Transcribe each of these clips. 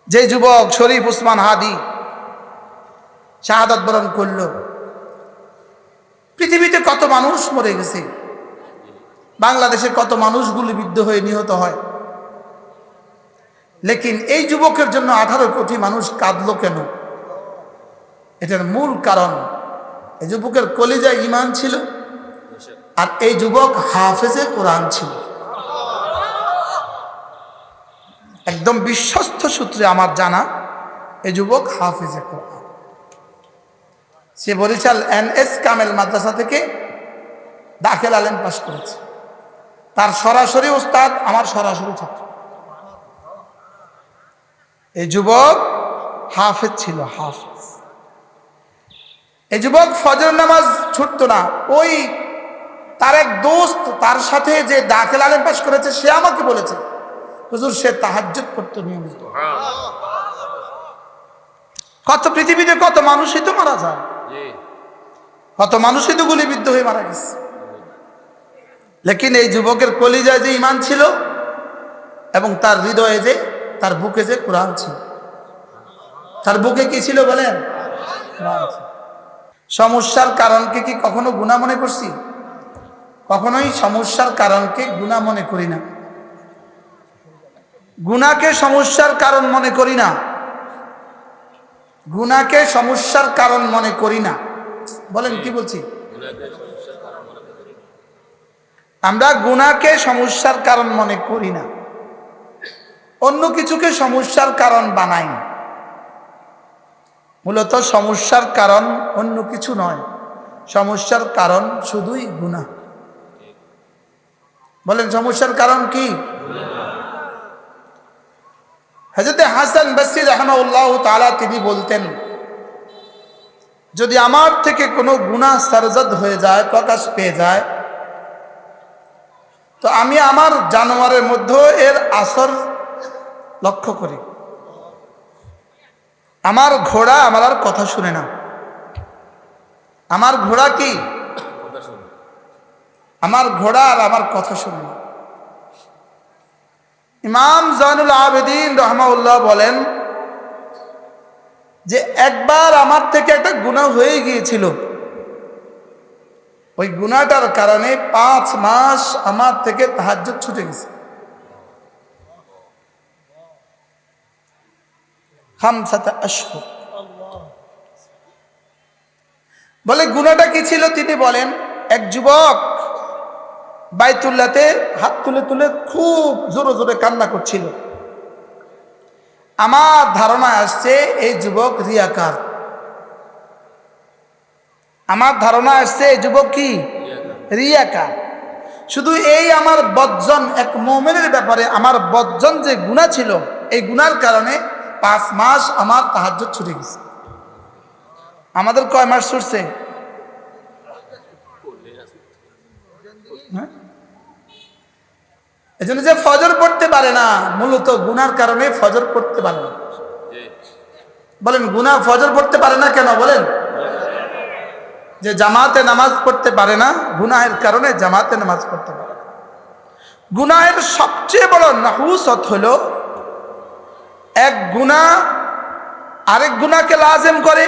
যে যুবক শরীফ উসমান হাদি শাহাদাত বরণ করল, পৃথিবীতে কত মানুষ মরে গেছে, বাংলাদেশে কত মানুষ গুলিবিদ্ধ হয়ে নিহত হয়, লেকিন এই যুবকের জন্য 18 কোটি মানুষ কাঁদলো কেন? এটার মূল কারণ এই যুবকের কলিজায় ঈমান ছিল, আর এই যুবক হাফেজে কোরআন ছিল। একদম বিশ্বস্ত সূত্রে আমার জানা এই যুবক হাফেজে কোরআন। সে বরিশাল NS কামেল মাদ্রাসা থেকে দাখিল আলেম পাশ করেছে। তার সরাসরি উস্তাদ আমার সরাসরি ছাত্র। এই যুবক হাফেজ ছিল, হাফেজ। এই যুবক ফজর নামাজ ছুটতো না। ওই তার এক দোস্ত তার সাথে যে দাখিল আলেম পাশ করেছে, সে আমাকে বলেছে, হুজুর সে তাহাজ্জুদ করতো নিয়মিত। কত পৃথিবীতে কত মানুষই তো মারা যায়, কত মানুষই তো গুলিবিদ্ধ হয়ে মারা গেছে, লেকিন এই যুবকের কলিজায় যে ঈমান ছিল এবং তার হৃদয়ে যে, তার বুকে যে কোরআন ছিল। তার বুকে কি ছিল বলেন? কোরআন ছিল। সমস্যার কারণকে কি কখনো গুনাহ মনে করছি? কখনোই সমস্যার কারণকে গুনাহ মনে করি না। গুনাহকে সমস্যার কারণ মনে করি না। গুনাহকে সমস্যার কারণ মনে করি না। বলেন কি বলছি? আমরা গুনাহকে সমস্যার কারণ মনে করি না, অন্য কিছুকে সমস্যার কারণ বানাই। মূলত সমস্যার কারণ অন্য কিছু নয়, সমস্যার কারণ শুধুই গুনাহ। বলেন সমস্যার কারণ কি? হযরত হাসান বসরি রাহিমাহুল্লাহ তাআলা তিনি বলতেন, যদি আমার থেকে কোনো গুনাহ সারজদ হয়ে যায়, প্রকাশ পেয়ে যায়, তো আমি আমার জানোয়ারের মধ্যে এর আসর লক্ষ্য করি। আমার ঘোড়া আমার আর কথা শুনে না। আমার ঘোড়া কি? আমার ঘোড়া আর আমার কথা শুনে না। ইমাম জয়নুল আবেদিন রাহিমাহুল্লাহ বলেন যে একবার আমার থেকে একটা গুনাহ হয়ে গিয়েছিল, ওই গুনাহটার কারণে 5 মাস আমার থেকে তাহাজ্জুদ ছুটে গেছে। 5 আশহুর। বলে গুনাহটা কি ছিল? তিনি বলেন, এক যুবক বাইতুল্লাহতে হাত তুলে তুলে খুব জোরে জোরে কান্না করছিল। আমার ধারণা আসছে এই যুবক রিয়াকার। আমার ধারণা আসছে এই যুবক কি? রিয়াকার। শুধু এই আমার বজ্জন, এক মুমিনের ব্যাপারে আমার বজ্জন যে গুনাহ ছিল, এই গুনার কারণে 5 মাস আমার তাহাজ্জুদ ছুটে গেছে। আমাদের কয় মাস ছুটছে? এই জন্য যে ফজর পড়তে পারে না, মূলত গুনার কারণে ফজর পড়তে পারে না। বলেন গুনাহ ফজর পড়তে পারে না কেন? বলেন যে জামাতে নামাজ পড়তে পারে না, গুনাহের কারণে জামাতে নামাজ পড়তে পারে না। গুনাহের সবচেয়ে বড় নাহুসত হলো এক গুনাহ আরেক গুনাহকে লাজিম করে,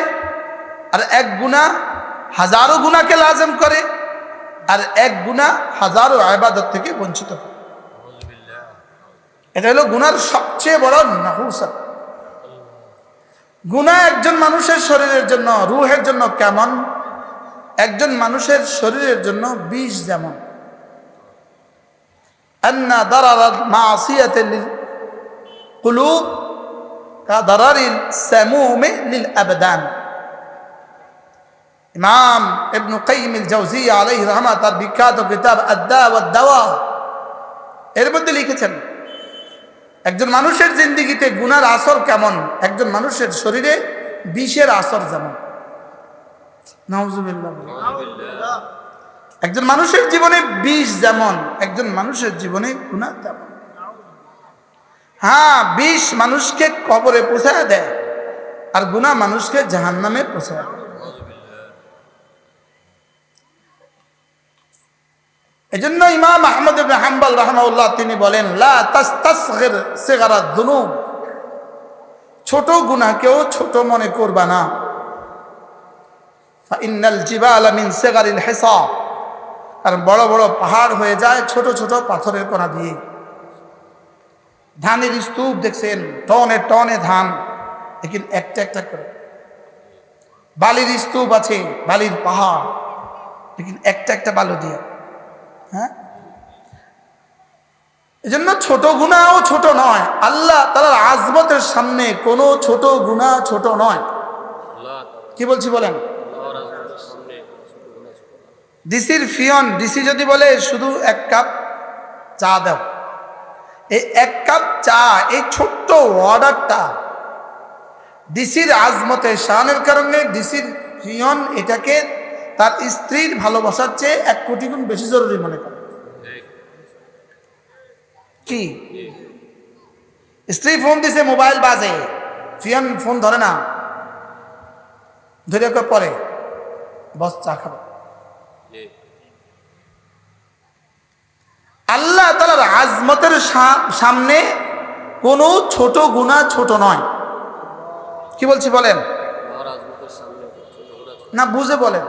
আর এক গুনাহ হাজারো গুনাহকে লাজিম করে, আর এক গুনাহ হাজারো ইবাদত থেকে বঞ্চিত করে। এটা হলো গুনার সবচেয়ে বড় নাহুসত। গুনাহ একজন মানুষের শরীরের জন্য, রূহের জন্য কেমন? একজন মানুষের শরীরের জন্য বিষ যেমন। আন্না দারারাল মাসিয়াতি লিল কুলুব কা দারারিল সামুমি লিল আবদান। ইমাম ইবনে কাইয়িম আল জাওজিয়া আলাইহি রাহমাত তার বিখ্যাত কিতাব আদ-দা ওয়াদ দাওয়া এর মধ্যে লিখেছেন, একজন মানুষের জিন্দেগিতে গুনার আসর কেমন, একজন মানুষের শরীরে বিষের আসর যেমন। নাউজুবিল্লাহ। একজন মানুষের জীবনে বিষ যেমন, একজন মানুষের জীবনে গুনাহ তেমন। হ্যাঁ, বিষ মানুষকে কবরে পৌঁছায় দেয়, আর গুনাহ মানুষকে জাহান্নামে পৌঁছায় দেয়। এজন্য ইমাম আহমদ ইবনে হাম্বল রাহিমাহুল্লাহ তিনি বলেন, লা তাসতাসগির সিগারাত যুনুব, ছোট গুনাহকেও ছোট মনে করবা না। ফাইন্নাল জিবালা মিন সিগারিল হিসাব, কারণ বড় বড় পাহাড় হয়ে যায় ছোট ছোট পাথরের কণা দিয়ে। ধানের স্তূপ দেখছেন, টনে টনে ধান, लेकिन একটা একটা করে। বালির স্তূপ আছে, বালির পাহাড়, लेकिन একটা একটা বালু দিয়ে। হ্যাঁ, এজন্য ছোট গুনাহও ছোট নয়। আল্লাহ তাআলার আজমতের সামনে কোনো ছোট গুনাহ ছোট নয়। কি বলছি বলেন? ডিসির ফিয়ন, ডিসি যদি বলে শুধু এক কাপ চা দাও, এই এক কাপ চা, এই ছোট্ট অর্ডারটা ডিসির আজমতে শানের কারণে ডিসির ফিয়ন এটাকে তার স্ত্রীর ভালোবাসার চেয়ে 1 কোটি গুণ বেশি জরুরি মনে করে। কি স্ত্রী ফোন দিছে, মোবাইল বাজে, ফিয়ন ফোন ধরে না, ধরে পরে বস চা খাবে। আল্লাহ তাআলার আজমতের সামনে কোনো ছোট গুনাহ ছোট নয়। কি বলছি বলেন? না বুঝে বলেন।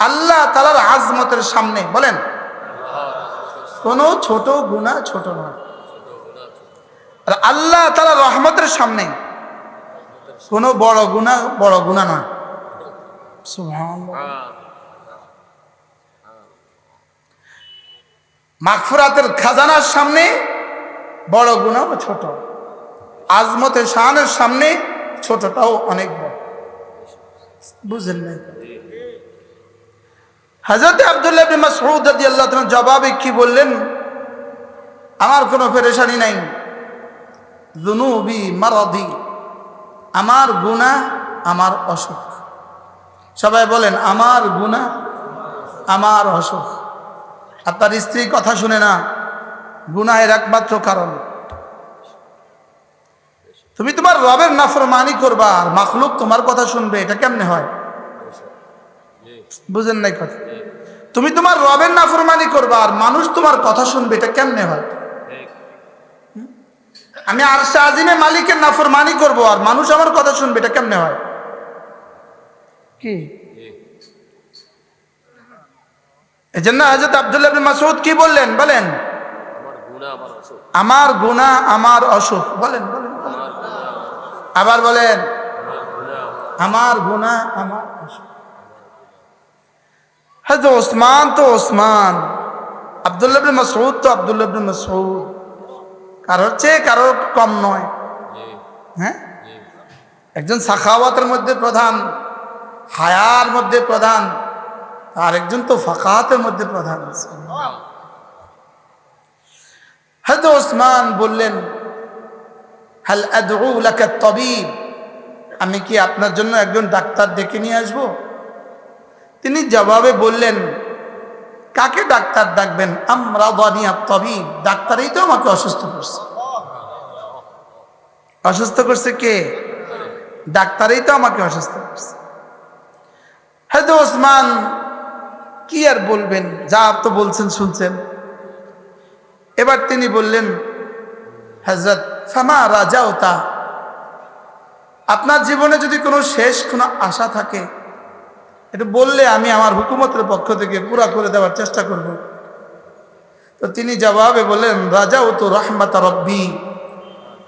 আল্লাহ তাআলার আজমতের সামনে বলেন কোনো ছোট গুনাহ ছোট নয়। আর আল্লাহ তাআলার রহমতের সামনে কোনো বড় গুনাহ নয়। সুবহানাল্লাহ। মাগফিরাতের খাজানার সামনে বড় গুনাহ ছোট, আজমতে শানের সামনে ছোটটাও অনেক বড়। বুঝেন না? হযরত আব্দুল্লাহ ইবনে মাসউদ রাদিয়াল্লাহু তাআলা জবাবে কি বললেন? আমার কোনো পেরেশানি নাই, যুনুবি মারাদি, আমার গুনাহ আমার অসুখ। সবাই বলেন আমার গুনাহ আমার অসুখ। আপনার স্ত্রী কথা শুনে না, গুনাহের একমাত্র কারণ। তুমি তোমার রবের নাফরমানি করবা আর মাখলুক তোমার কথা শুনবে, এটা কেমনে হয়? বুঝেন নাই কথা? তুমি তোমার রবের নাফরমানি করবা আর মানুষ তোমার কথা শুনবে, এটা কেমনে হয়? আমি আরশে আজিমে মালিকের নাফরমানি করব আর মানুষ আমার কথা শুনবে, এটা কেমনে হয়? কি এজন্য হযরত আব্দুল্লাহ ইবনে মাসউদ কি বললেন বলেন? আমার গুনাহ আমার অসুখ। বলেন বলেন আবার বলেন, আমার গুনাহ আমার অসুখ। হযরত ওসমান তো ওসমান, আব্দুল্লাহ ইবনে মাসউদ তো আব্দুল্লাহ ইবনে মাসউদ, কারোর চেয়ে কারোর কম নয়। হ্যাঁ, একজন সাখাওয়াতের মধ্যে প্রধান, হায়ার মধ্যে প্রধান, আর একজন তো ফাকাহাতের মধ্যে প্রধান। হযরত ওসমান বললেন, হাল আদউ লাকা তাবিব, আমি কি আপনার জন্য একজন ডাক্তার ডেকে নিয়ে আসব? তিনি জবাবে বললেন, কাকে ডাক্তার ডাকবেন? আমরাদানি আত-তাবিব, ডাক্তারই তো আমাকে অসুস্থ করছে। অসুস্থ করছে কে? ডাক্তারই তো আমাকে অসুস্থ করছে। হযরত ওসমান কি আর বলবেন, যা তো বলছেন শুনছেন। এবার তিনি বললেন, হযরত ফামা রাজাউতা, আপনার জীবনে যদি কোনো শেষ কোনো আশা থাকে এটা বললে আমি আমার হুকুমতের পক্ষ থেকে পুরা করে দেওয়ার চেষ্টা করব। তো তিনি জবাবে বললেন, রাজাউতু রাহমাত রব্বি,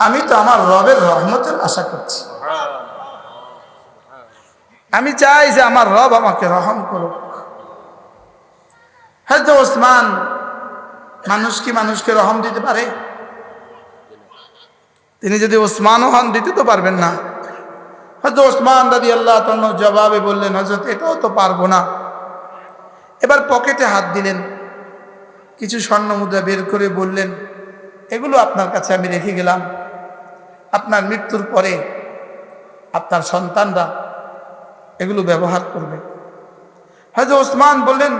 আমি তো আমার রবের রহমতের আশা করছি। আমি চাই যে আমার রব আমাকে রহম করুক। হযরত ওসমান, মানুষ কি মানুষকে রহম দিতে পারে? তিনি যদি ওসমানও হন দিতে তো পারবেন না। হযরত ওসমান রাদিয়াল্লাহু তাআলা জবাবে বললেন, হযরত এটাও তো পারবো না। এবার পকেটে হাত দিলেন, কিছু স্বর্ণ মুদ্রা বের করে বললেন, এগুলো আপনার কাছে আমি রেখে গেলাম, আপনার মৃত্যুর পরে আপনার সন্তানরা এগুলো ব্যবহার করবে। হযরত ওসমান বললেন,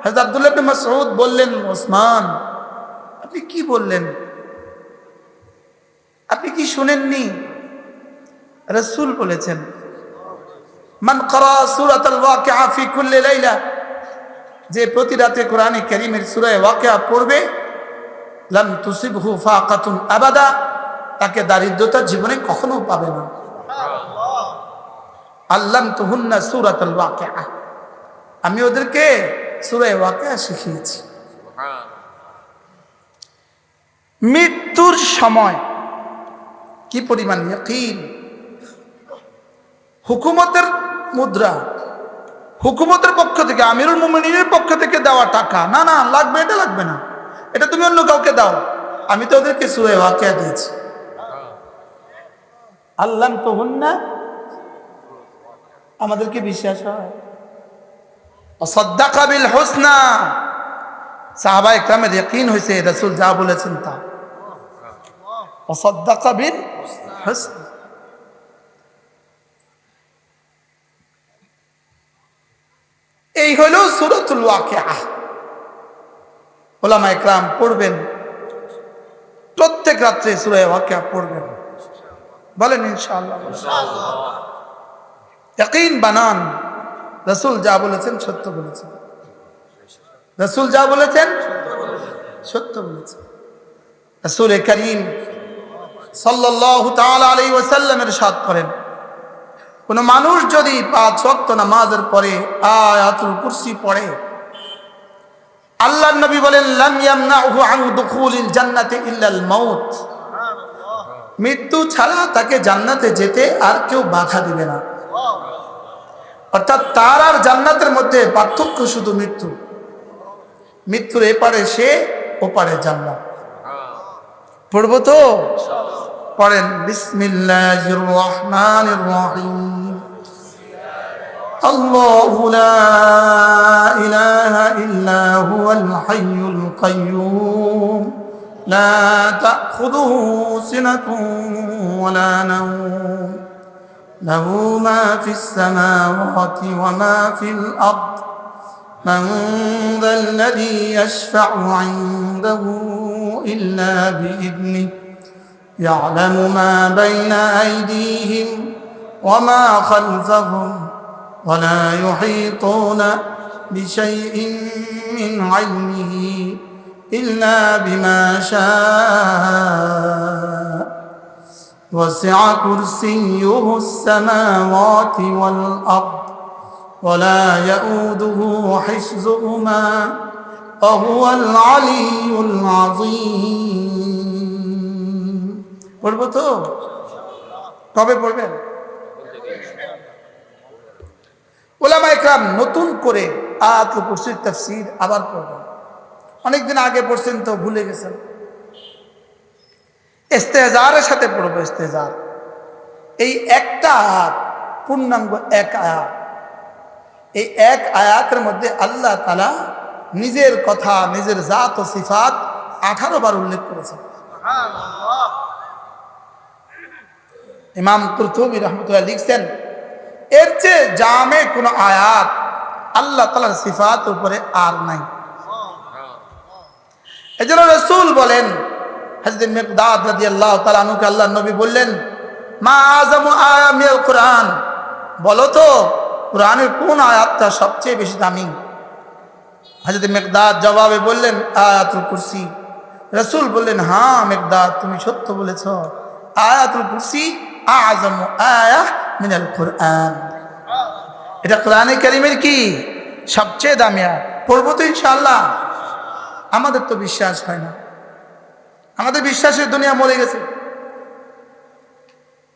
হযরত আব্দুল্লাহ ইবনে মাসউদ বললেন, ওসমান আপনি কি বললেন? আপনি কি শুনেননি? রাসূল বলেছেন, মান ক্বারা সূরাতুল ওয়াকিআ ফি কুল্লি লাইলা, যে প্রতি রাতে কোরআনে কারীমের সূরা ওয়াকিআ পড়বে, লাম তুসিবহু ফাকাতুন আবাদা, তাকে দারিদ্রতা জীবনে কখনো পাবে না। আল্লামতুহুন্না সূরাতুল ওয়াকিআ, আমি ওদেরকে সূরা ওয়াকিআ শিখিয়েছি। মৃত্যুর সময় কি পরিমাণ ইয়াকিন। হুকুমতের মুদ্রা, হুকুমতের পক্ষ থেকে, আমিরুল মুমিনিনের পক্ষ থেকে দেওয়া টাকা, না না লাগবে, এটা লাগবে না, এটা তুমি অন্য কাউকে দাও, আমি তো ওদেরকে সূরা ওয়াকিআ দিয়েছি। আল্লামতুহুন্না, আমাদেরকে বিশ্বাস হয়। ওয়াসাদ্দাকা বিল হুসনা, সাহাবায়ে কেরামের ইয়াকিন হয়েছে রাসূল যা বলেছেন তা। ওয়াসাদ্দাকা বিল হুসনা। এই হলো সূরাতুল ওয়াকিআ। উলামায়ে কেরাম পড়বেন, প্রত্যেক রাত্রে সূরা ওয়াকিআ পড়বেন, বলেন ইনশাআল্লাহ। ইয়াকিন বানান, রাসূল যা বলেছেন সত্য বলেছেন, রাসূল যা বলেছেন সত্য বলেছেন। রাসূল করিম সাল্লাল্লাহু তাআলা আলাইহি ওয়াসাল্লাম ইরশাদ করেন, কোন মানুষ যদি 5 ওয়াক্ত নামাজের পরে আয়াতুল কুরসি পড়ে, আল্লাহর নবী বলেন লাম ইয়ামনাহু আন দুখুলিল জান্নাতি ইল্লাল মাউত, মৃত্যু ছাড়া তাকে জান্নাতে যেতে আর কেউ বাধা দিবে না। অর্থাৎ তার আর জান্নাতের মধ্যে পার্থক্য শুধু মৃত্যু। মৃত্যুর এপারে সে, ওপারে জান্নাত। পড়বো তো? পড়েন বিসমিল্লাহির রহমানির রহিম। আল্লাহু লা ইলাহা ইল্লা হুয়াল হাইয়ুল কাইয়্যুম লা তাখুযুহু সিনাতুন ওয়া লা নাওম লাহু মা ফিস সামাওয়াতি ওয়া মা ফিল আরদ মান যাল্লাযী ইয়াশফা'ু 'ইনদাহু ইল্লা বিইذনিহি يعلم ما بين أيديهم وما خلفهم ولا يحيطون بشيء من علمه إلا بما شاء وسع كرسيه السماوات والأرض ولا يؤوده حفظهما وهو العلي العظيم। পড়বো তো? কবে পড়বেন? উলামায়ে কেরাম নতুন করে আয়াতুল কুরসির তাফসীর আবার পড়বেন। অনেকদিন আগে পড়ছেন তো ভুলে গেছেন। ইস্তেজারের সাথে পড়বো, ইস্তেজার। এই একটা আয়াত পূর্ণাঙ্গ এক আয়াত, এই এক আয়াতের মধ্যে আল্লাহ তাআলা নিজের কথা, নিজের জাত ও সিফাত 18 বার উল্লেখ করেছেন। ইমাম কুরতুবী রাহমাতুল্লাহ লিখছেন, এর চেয়ে জামে কোন আয়াত আল্লাহ তাআলার সিফাত উপরে আর নাই। এজন্য রাসূল বলেন, হযরত মিকদাদ রাদিয়াল্লাহু তাআলা আনহু কে আল্লাহর নবী বললেন, মা আযামু আয়া মিনাল কুরআন, বলো তো কুরআনের কোন আয়াতটা সবচেয়ে বেশি দামি? হযরত মিকদাদ জবাবে বললেন, আয়াতুল কুরসি। রাসূল বললেন, হ্যাঁ মিকদাদ, তুমি সত্য বলেছো, আয়াতুল কুরসি আযমু আয়া মিনাল কুরআন, এটা কোরআনে কারীমের কি সবচেয়ে দামি আয়াত। পড়বো তো ইনশাআল্লাহ। আমাদের তো বিশ্বাস হয় না, আমাদের বিশ্বাসের দুনিয়া মরে গেছে।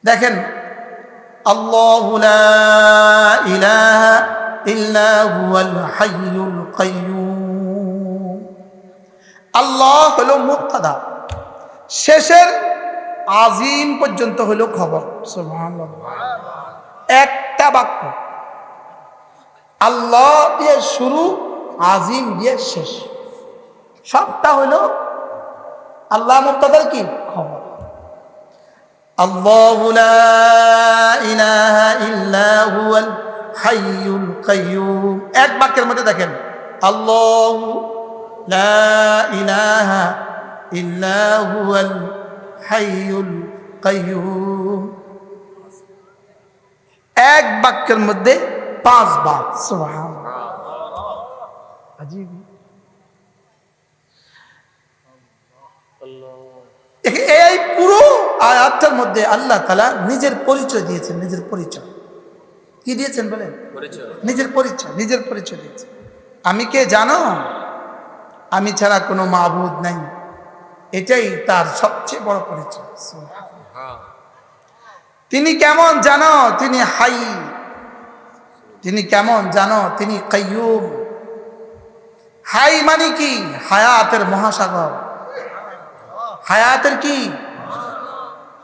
দেখেন, আল্লাহু লা ইলাহা ইল্লা হুয়াল হাইয়ুল কাইয়্যুম। আল্লাহ হলো মুবতাদা, শেষের আজিম পর্যন্ত হলো খবর। সুবহানাল্লাহ, একটা বাক্য, আল্লাহ দিয়ে শুরু, আজিম দিয়ে শেষ, সবটা হলো আল্লাহ মুবতাদার কি খবর। আল্লাহু লা ইলাহা ইল্লা হুয়াল হাইয়ুল কাইয়্যুম, এক বাক্যের মধ্যে দেখেন, আল্লাহু লা ইলাহা ইল্লা হুয়াল হাইয়ুল কাইয়্যুম, এক বাক্যের মধ্যে 5 বার। সুবহানাল্লাহ, আজীব। এই পুরো আয়াতটার মধ্যে আল্লাহ তাআলা নিজের পরিচয় দিয়েছেন, নিজের পরিচয় কি দিয়েছেন বলেন? নিজের পরিচয় দিয়েছেন। আমি কে জানো? আমি ছাড়া কোনো মাবুদ নাই, এটাই তার সবচেয়ে বড় পরিচয়। তিনি কেমন জানো? তিনি হাই। তিনি কেমন জানো? তিনি কাইয়ুম। হাই মানে কি? হায়াতের মহাসাগর। হায়াতের কি?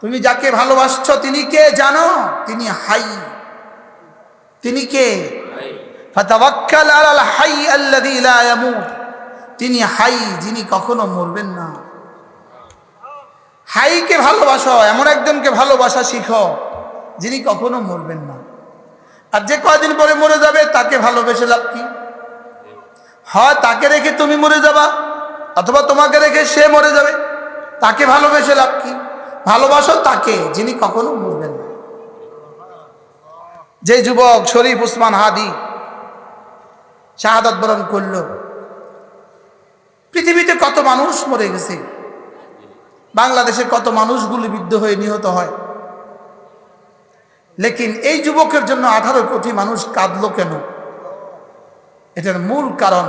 তুমি যাকে ভালোবাসছো তিনি কে জানো? তিনি হাই। তিনি কে? ফাতাওয়াক্কাল আলাল হাই আল্লাযী লা ইয়ামুত। তিনি হাই, যিনি কখনো মরবেন না। হাইকে ভালোবাসো, এমন একজনকে ভালোবাসা শিখো যিনি কখনো মরবেন না। আর যে কয়দিন পরে মরে যাবে তাকে ভালোবেসে লাভ কি? হয় তাকে রেখে তুমি মরে যাবা, অথবা তোমাকে রেখে সে মরে যাবে, তাকে ভালোবেসে লাভ কি? ভালোবাসো তাকে যিনি কখনো মরবেন না। যে যুবক শরীফ উসমান হাদি শাহাদাত বরণ করলো, পৃথিবীতে কত মানুষ মরে গেছে, বাংলাদেশে কত মানুষ গুলিবিদ্ধ হয়ে নিহত হয়, লেকিন এই যুবকের জন্য 18 কোটি মানুষ কাঁদলো কেন? এটার মূল কারণ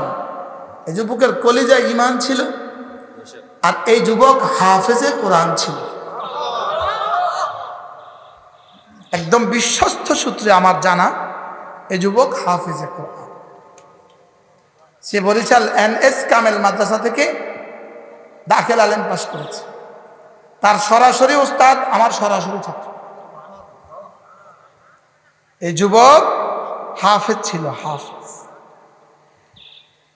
এই যুবকের কলিজায় ঈমান ছিল, আর এই যুবক হাফেজে কোরআন ছিল। একদম বিশ্বস্ত সূত্রে আমার জানা এই যুবক হাফেজে কোরআন। সে বরিশাল NS কামেল মাদ্রাসা থেকে দাখিল আলেম পাশ করেছে। তার সরাসরি উস্তাদ আমার সরাসরি ছাত্র। এই যুবক হাফেজ ছিল, হাফেজ।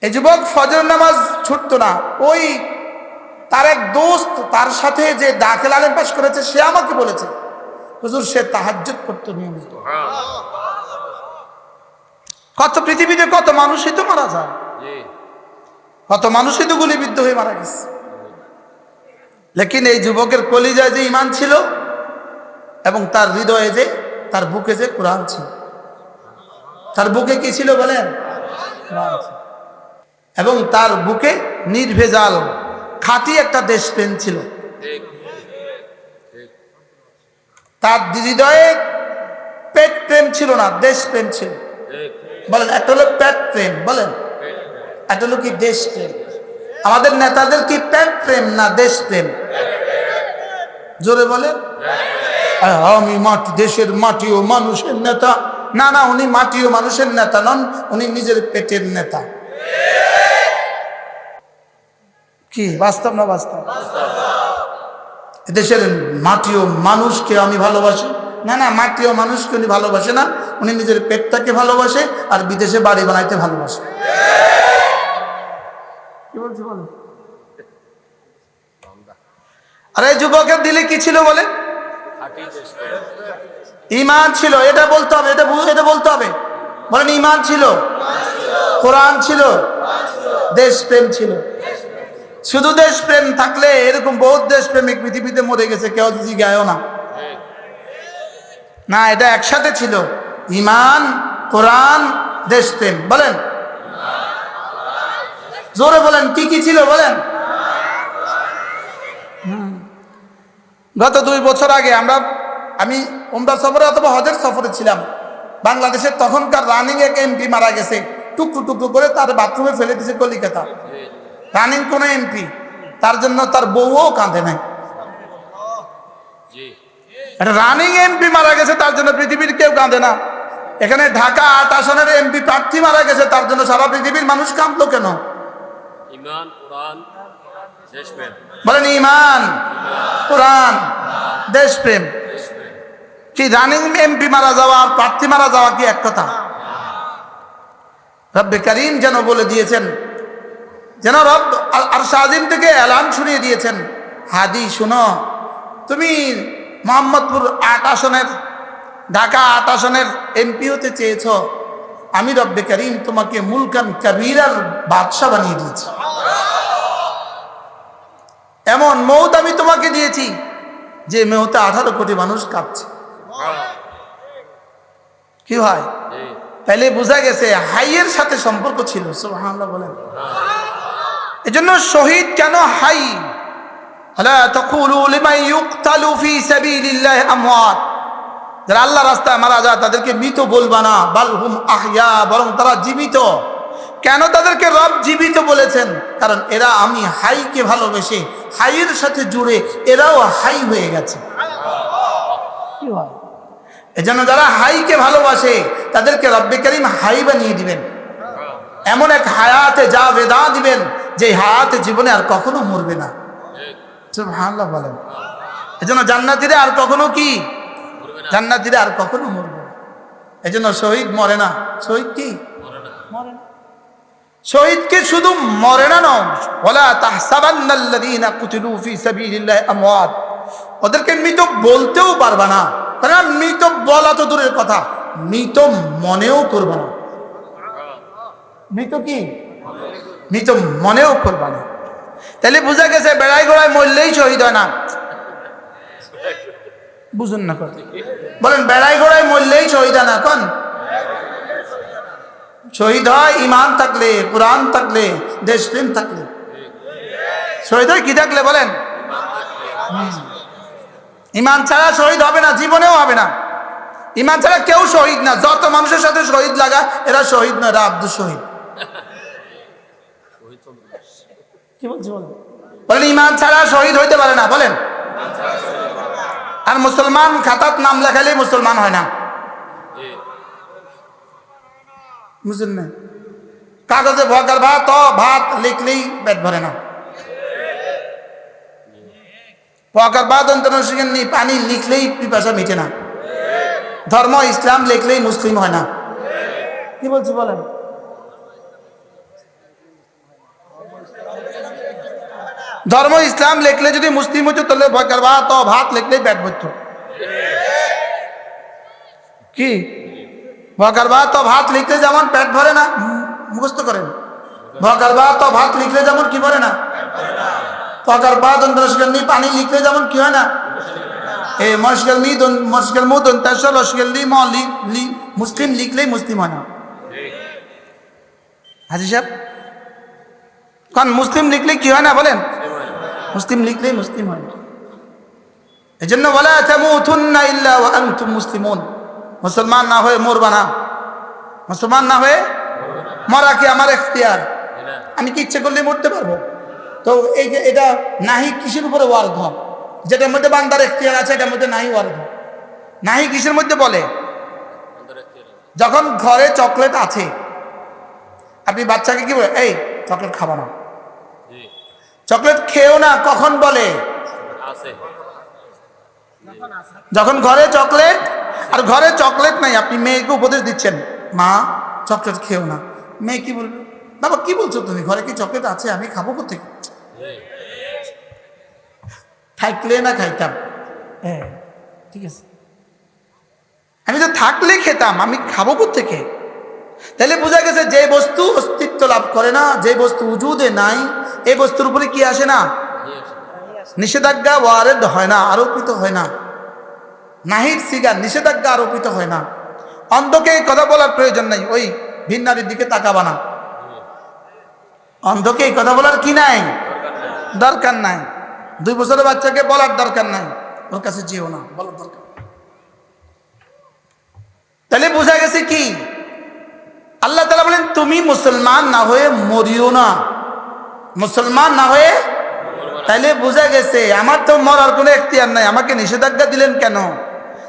এই যুবক ফজর নামাজ ছুটতো না। ওই তার এক দোস্ত তার সাথে যে দাখিল আলেম পাশ করেছে, সে আমাকে বলেছে হুজুর সে তাহাজ্জুদ করতো নিয়মিত। কত পৃথিবীতে কত মানুষই তো মারা যায়, কত মানুষই তো গুলিবিদ্ধ হয়ে মারা গেছে, লেকিন এই যুবকের কলিজায় যে ঈমান ছিল এবং তার হৃদয়ে যে, তার বুকে যে কোরআন ছিল। তার বুকে কি ছিল বলেন? কোরআন ছিল। এবং তার বুকে নির্ভেজাল খাঁটি একটা দেশপ্রেম ছিল। তার হৃদয়ে পেট প্রেম ছিল না, দেশপ্রেম ছিল। বলেন, একটা হলো পেট প্রেম, বলেন একটা হলো কি দেশপ্রেম। আমাদের নেতাদের কি পেট প্রেম না দেশপ্রেম? জোরে বলেন। আমি মাটি, দেশের মাটি ও মানুষের নেতা। না না, উনি মাটি ও মানুষের নেতা নন, উনি নিজের পেটের নেতা। কি বাস্তব না বাস্তব? দেশের মাটি ও মানুষকে আমি ভালোবাসি। না না, মাটি ও মানুষকে উনি ভালোবাসে না, উনি নিজের পেটটাকে ভালোবাসে আর বিদেশে বাড়ি বানাইতে ভালোবাসে। কি বলছি বলেন? আর এই যুবকের দিলে কি ছিল বলে? ঈমান ছিল। এটা বলতে হবে, এটা বলতে হবে। বলেন ঈমান ছিল, কোরআন ছিল, দেশপ্রেম ছিল। শুধু দেশপ্রেম থাকলে এরকম বহুত দেশপ্রেমিক পৃথিবীতে মরে গেছে, কেউ জিজ্ঞাসাও না। না, এটা একসাথে ছিল, ঈমান, কোরআন, দেশপ্রেম। বলেন জোরে বলেন, কি কি ছিল বলেন? গত 2 বছর আগে আমি উমরা সফরে অথবা হজের সফরে ছিলাম। বাংলাদেশের তখনকার রানিং এক MP মারা গেছে, টুকরো টুকরো করে তার বাথরুমে ফেলে দিয়েছে কলিকাতা। রানিং কোন MP, তার জন্য তার বউও কাঁদে নাই। একটা রানিং MP মারা গেছে, তার জন্য পৃথিবীর কেউ কাঁদে না। এখানে ঢাকা 8 আসনের MP প্রার্থী মারা গেছে, তার জন্য সারা পৃথিবীর মানুষ কাঁদলো কেন? ঈমান, কোরআন, দেশপ্রেম। বলেন ঈমান, কোরআন, দেশপ্রেম। কি রানিং MP মারা যাওয়া আর প্রার্থী মারা যাওয়া কি এক কথা? রব্বে কারীম যেন বলে দিয়েছেন, যেন রব আরশ আজিম থেকে এলান শুনিয়ে দিয়েছেন, হাদি শুনো, তুমি মোহাম্মদপুর 8 আসনের, ঢাকা 8 আসনের MP হতে চেয়েছ, আমি রব্বে কারীম তোমাকে মুলকান কাবীরার বাদশা বানিয়ে দিয়েছি। এমন মৌত আমি তোমাকে দিয়েছি যে মৌতে 18 কোটি মানুষ কাঁপছে। কি হয়? তাহলে বোঝা গেছে হাইয়ের সাথে সম্পর্ক ছিল। সুবহানাল্লাহ বলেন। এজন্য শহীদ কেন হাই? আলা তাকুলু লিমান ইউকতালু ফি সাবিলিল্লাহি আমওয়াত, যারা আল্লাহ রাস্তায় মারা যায় তাদেরকে মৃত বলবা না, বাল হুম আহইয়া, বরং তারা জীবিত। কেন তাদেরকে রব জীবিত বলেছেন? কারণ এরা আমি হাইকে ভালোবেসে হাইয়ের সাথে জুড়ে এরাও হাই হয়ে গেছে। এজন্য যারা হাইকে ভালোবাসে তাদেরকে রব্বে কারীম হাই বানিয়ে দিবেন, এমন এক হায়াতে যা বেদা দিবেন যে হায়াতে জীবনে আর কখনো মরবে না। সুবহানাল্লাহ বলেন। এজন্য জান্নাতীরা আর কখনো কি, জান্নাতীরা আর কখনো মরবে না। এজন্য শহীদ মরে না, শহীদ কি মরে না। শহীদকে শুধু মরে না নয়, ওয়ালা তাহসাবান্নাল্লাযীনা কুতিলু ফি সাবিলিল্লাহি আমওয়াত, ওদেরকে মৃত বলতেও পারবা না। কারণ মৃত বলা তো দূরের কথা, মৃত মনেও করবা না। মৃত কি, মৃত মনেও করবা না। তাহলে বোঝা গেছে বেড়াই গোড়ায় মরলেই শহীদ হয় না। বুঝুন না কথা, বলেন বেড়াই গোড়ায় মরলেই শহীদ হয় না। কোন শহীদ হয়? ইমান থাকলে, কোরআন থাকলে, দেশপ্রেম থাকলে। শহীদ হয় কি থাকলে বলেন? ইমান ছাড়া শহীদ হবে না, জীবনেও হবে না। ইমান ছাড়া কেউ শহীদ না। যত মানুষের সাথে শহীদ লাগা এরা শহীদ নয়, এরা আব্দুল শহীদ। কি বলছি বলেন? বলেন ইমান ছাড়া শহীদ হইতে পারে না, বলেন। আর মুসলমান খাতাত নাম লেখালেই মুসলমান হয় না, বুঝলেন না? কাগজে ভগার ভাত ভাত লিখলেই পেট ভরে না। ভগার ভাত অন্তর্শীল নেই, পানি লিখলেই পিপাসা মিটে না। ধর্ম ইসলাম লিখলেই মুসলিম হয় না। কি বলছি বলেন? ধর্ম ইসলাম লিখলে যদি মুসলিম হতো তাহলে ভগার ভাত ভাত লিখলেই পেট ভরত। কি ভগার ভাত ভাত লিখলে যেমন পেট ভরে না, মুখস্থ করেন। ভগার ভাত ভাত লিখলে যেমন কি ভরে না, ভগার ভাত অন্তর্শীল নেই, পানি লিখলে যেমন কি হয় না। এই মশগল মি মশগল মু দন্তাশল অশগল লি ম লি মুসলিম লিখলেই মুসলিম হয় না। হাজি সাহেব কারণ মুসলিম লিখলে কি হয় না বলেন? মুসলিম লিখলেই মুসলিম হয় না। এজন্য ওয়ালা তামুতুন্না ইল্লা ওয়া আনতুম মুসলিমুন, মুসলমান না হয়ে মরবা না। মুসলমান না হয়ে মরা কি আমার এখতিয়ার? আমি কি ইচ্ছে করলে মরতে পারবো? তো এই যে এটা নাহি কিসের উপরে ওয়ার্দ? যেটার মধ্যে বান্দার এখতিয়ার আছে এটার মধ্যে নাহি ওয়ার্দ। নাহি কিসের মধ্যে বলে? যখন ঘরে চকলেট আছে, আপনি বাচ্চাকে কি বলে, এই চকলেট খাবা না, চকলেট খেও না, কখন বলে? যখন ঘরে চকলেট, আর ঘরে চকলেট নাই, আপনি মেয়েকে উপদেশ দিচ্ছেন মা চকলেট খেও না, মেয়ে কি বলবে? বাবা কি বলছো তুমি, ঘরে কি চকলেট আছে, আমি খাবো কোথেকে? থাকলে না খাইতাম, হ্যাঁ ঠিক আছে, আমি তো থাকলে খেতাম, আমি খাবো কোথেকে? তাহলে বোঝা গেছে যে বস্তু অস্তিত্ব লাভ করে না, যে বস্তু উজুদে নাই, এই বস্তুর উপরে কি আসে না, নিষেধাজ্ঞা ওয়ারেদ হয় না, আরোপিত হয় না। নাহির সিগা নিষেধাজ্ঞা আরোপিত হয় না। অন্ধকে এই কথা বলার প্রয়োজন নাই, ওই ভিন্নারীর দিকে তাকাবা না। অন্ধকে এই কথা বলার কি নাই, দরকার নাই। 2 বছরের বাচ্চাকে বলার দরকার নাই, ওর কাছে যেও না, বলার দরকার। তাহলে বোঝা গেছে কি, আল্লাহ তাআলা বলেন তুমি মুসলমান না হয়ে মরিও না, মুসলমান না হয়ে। তাইলে বোঝা গেছে আমার তো মরার কোনো এখতিয়ার নাই, আমাকে নিষেধাজ্ঞা দিলেন কেন?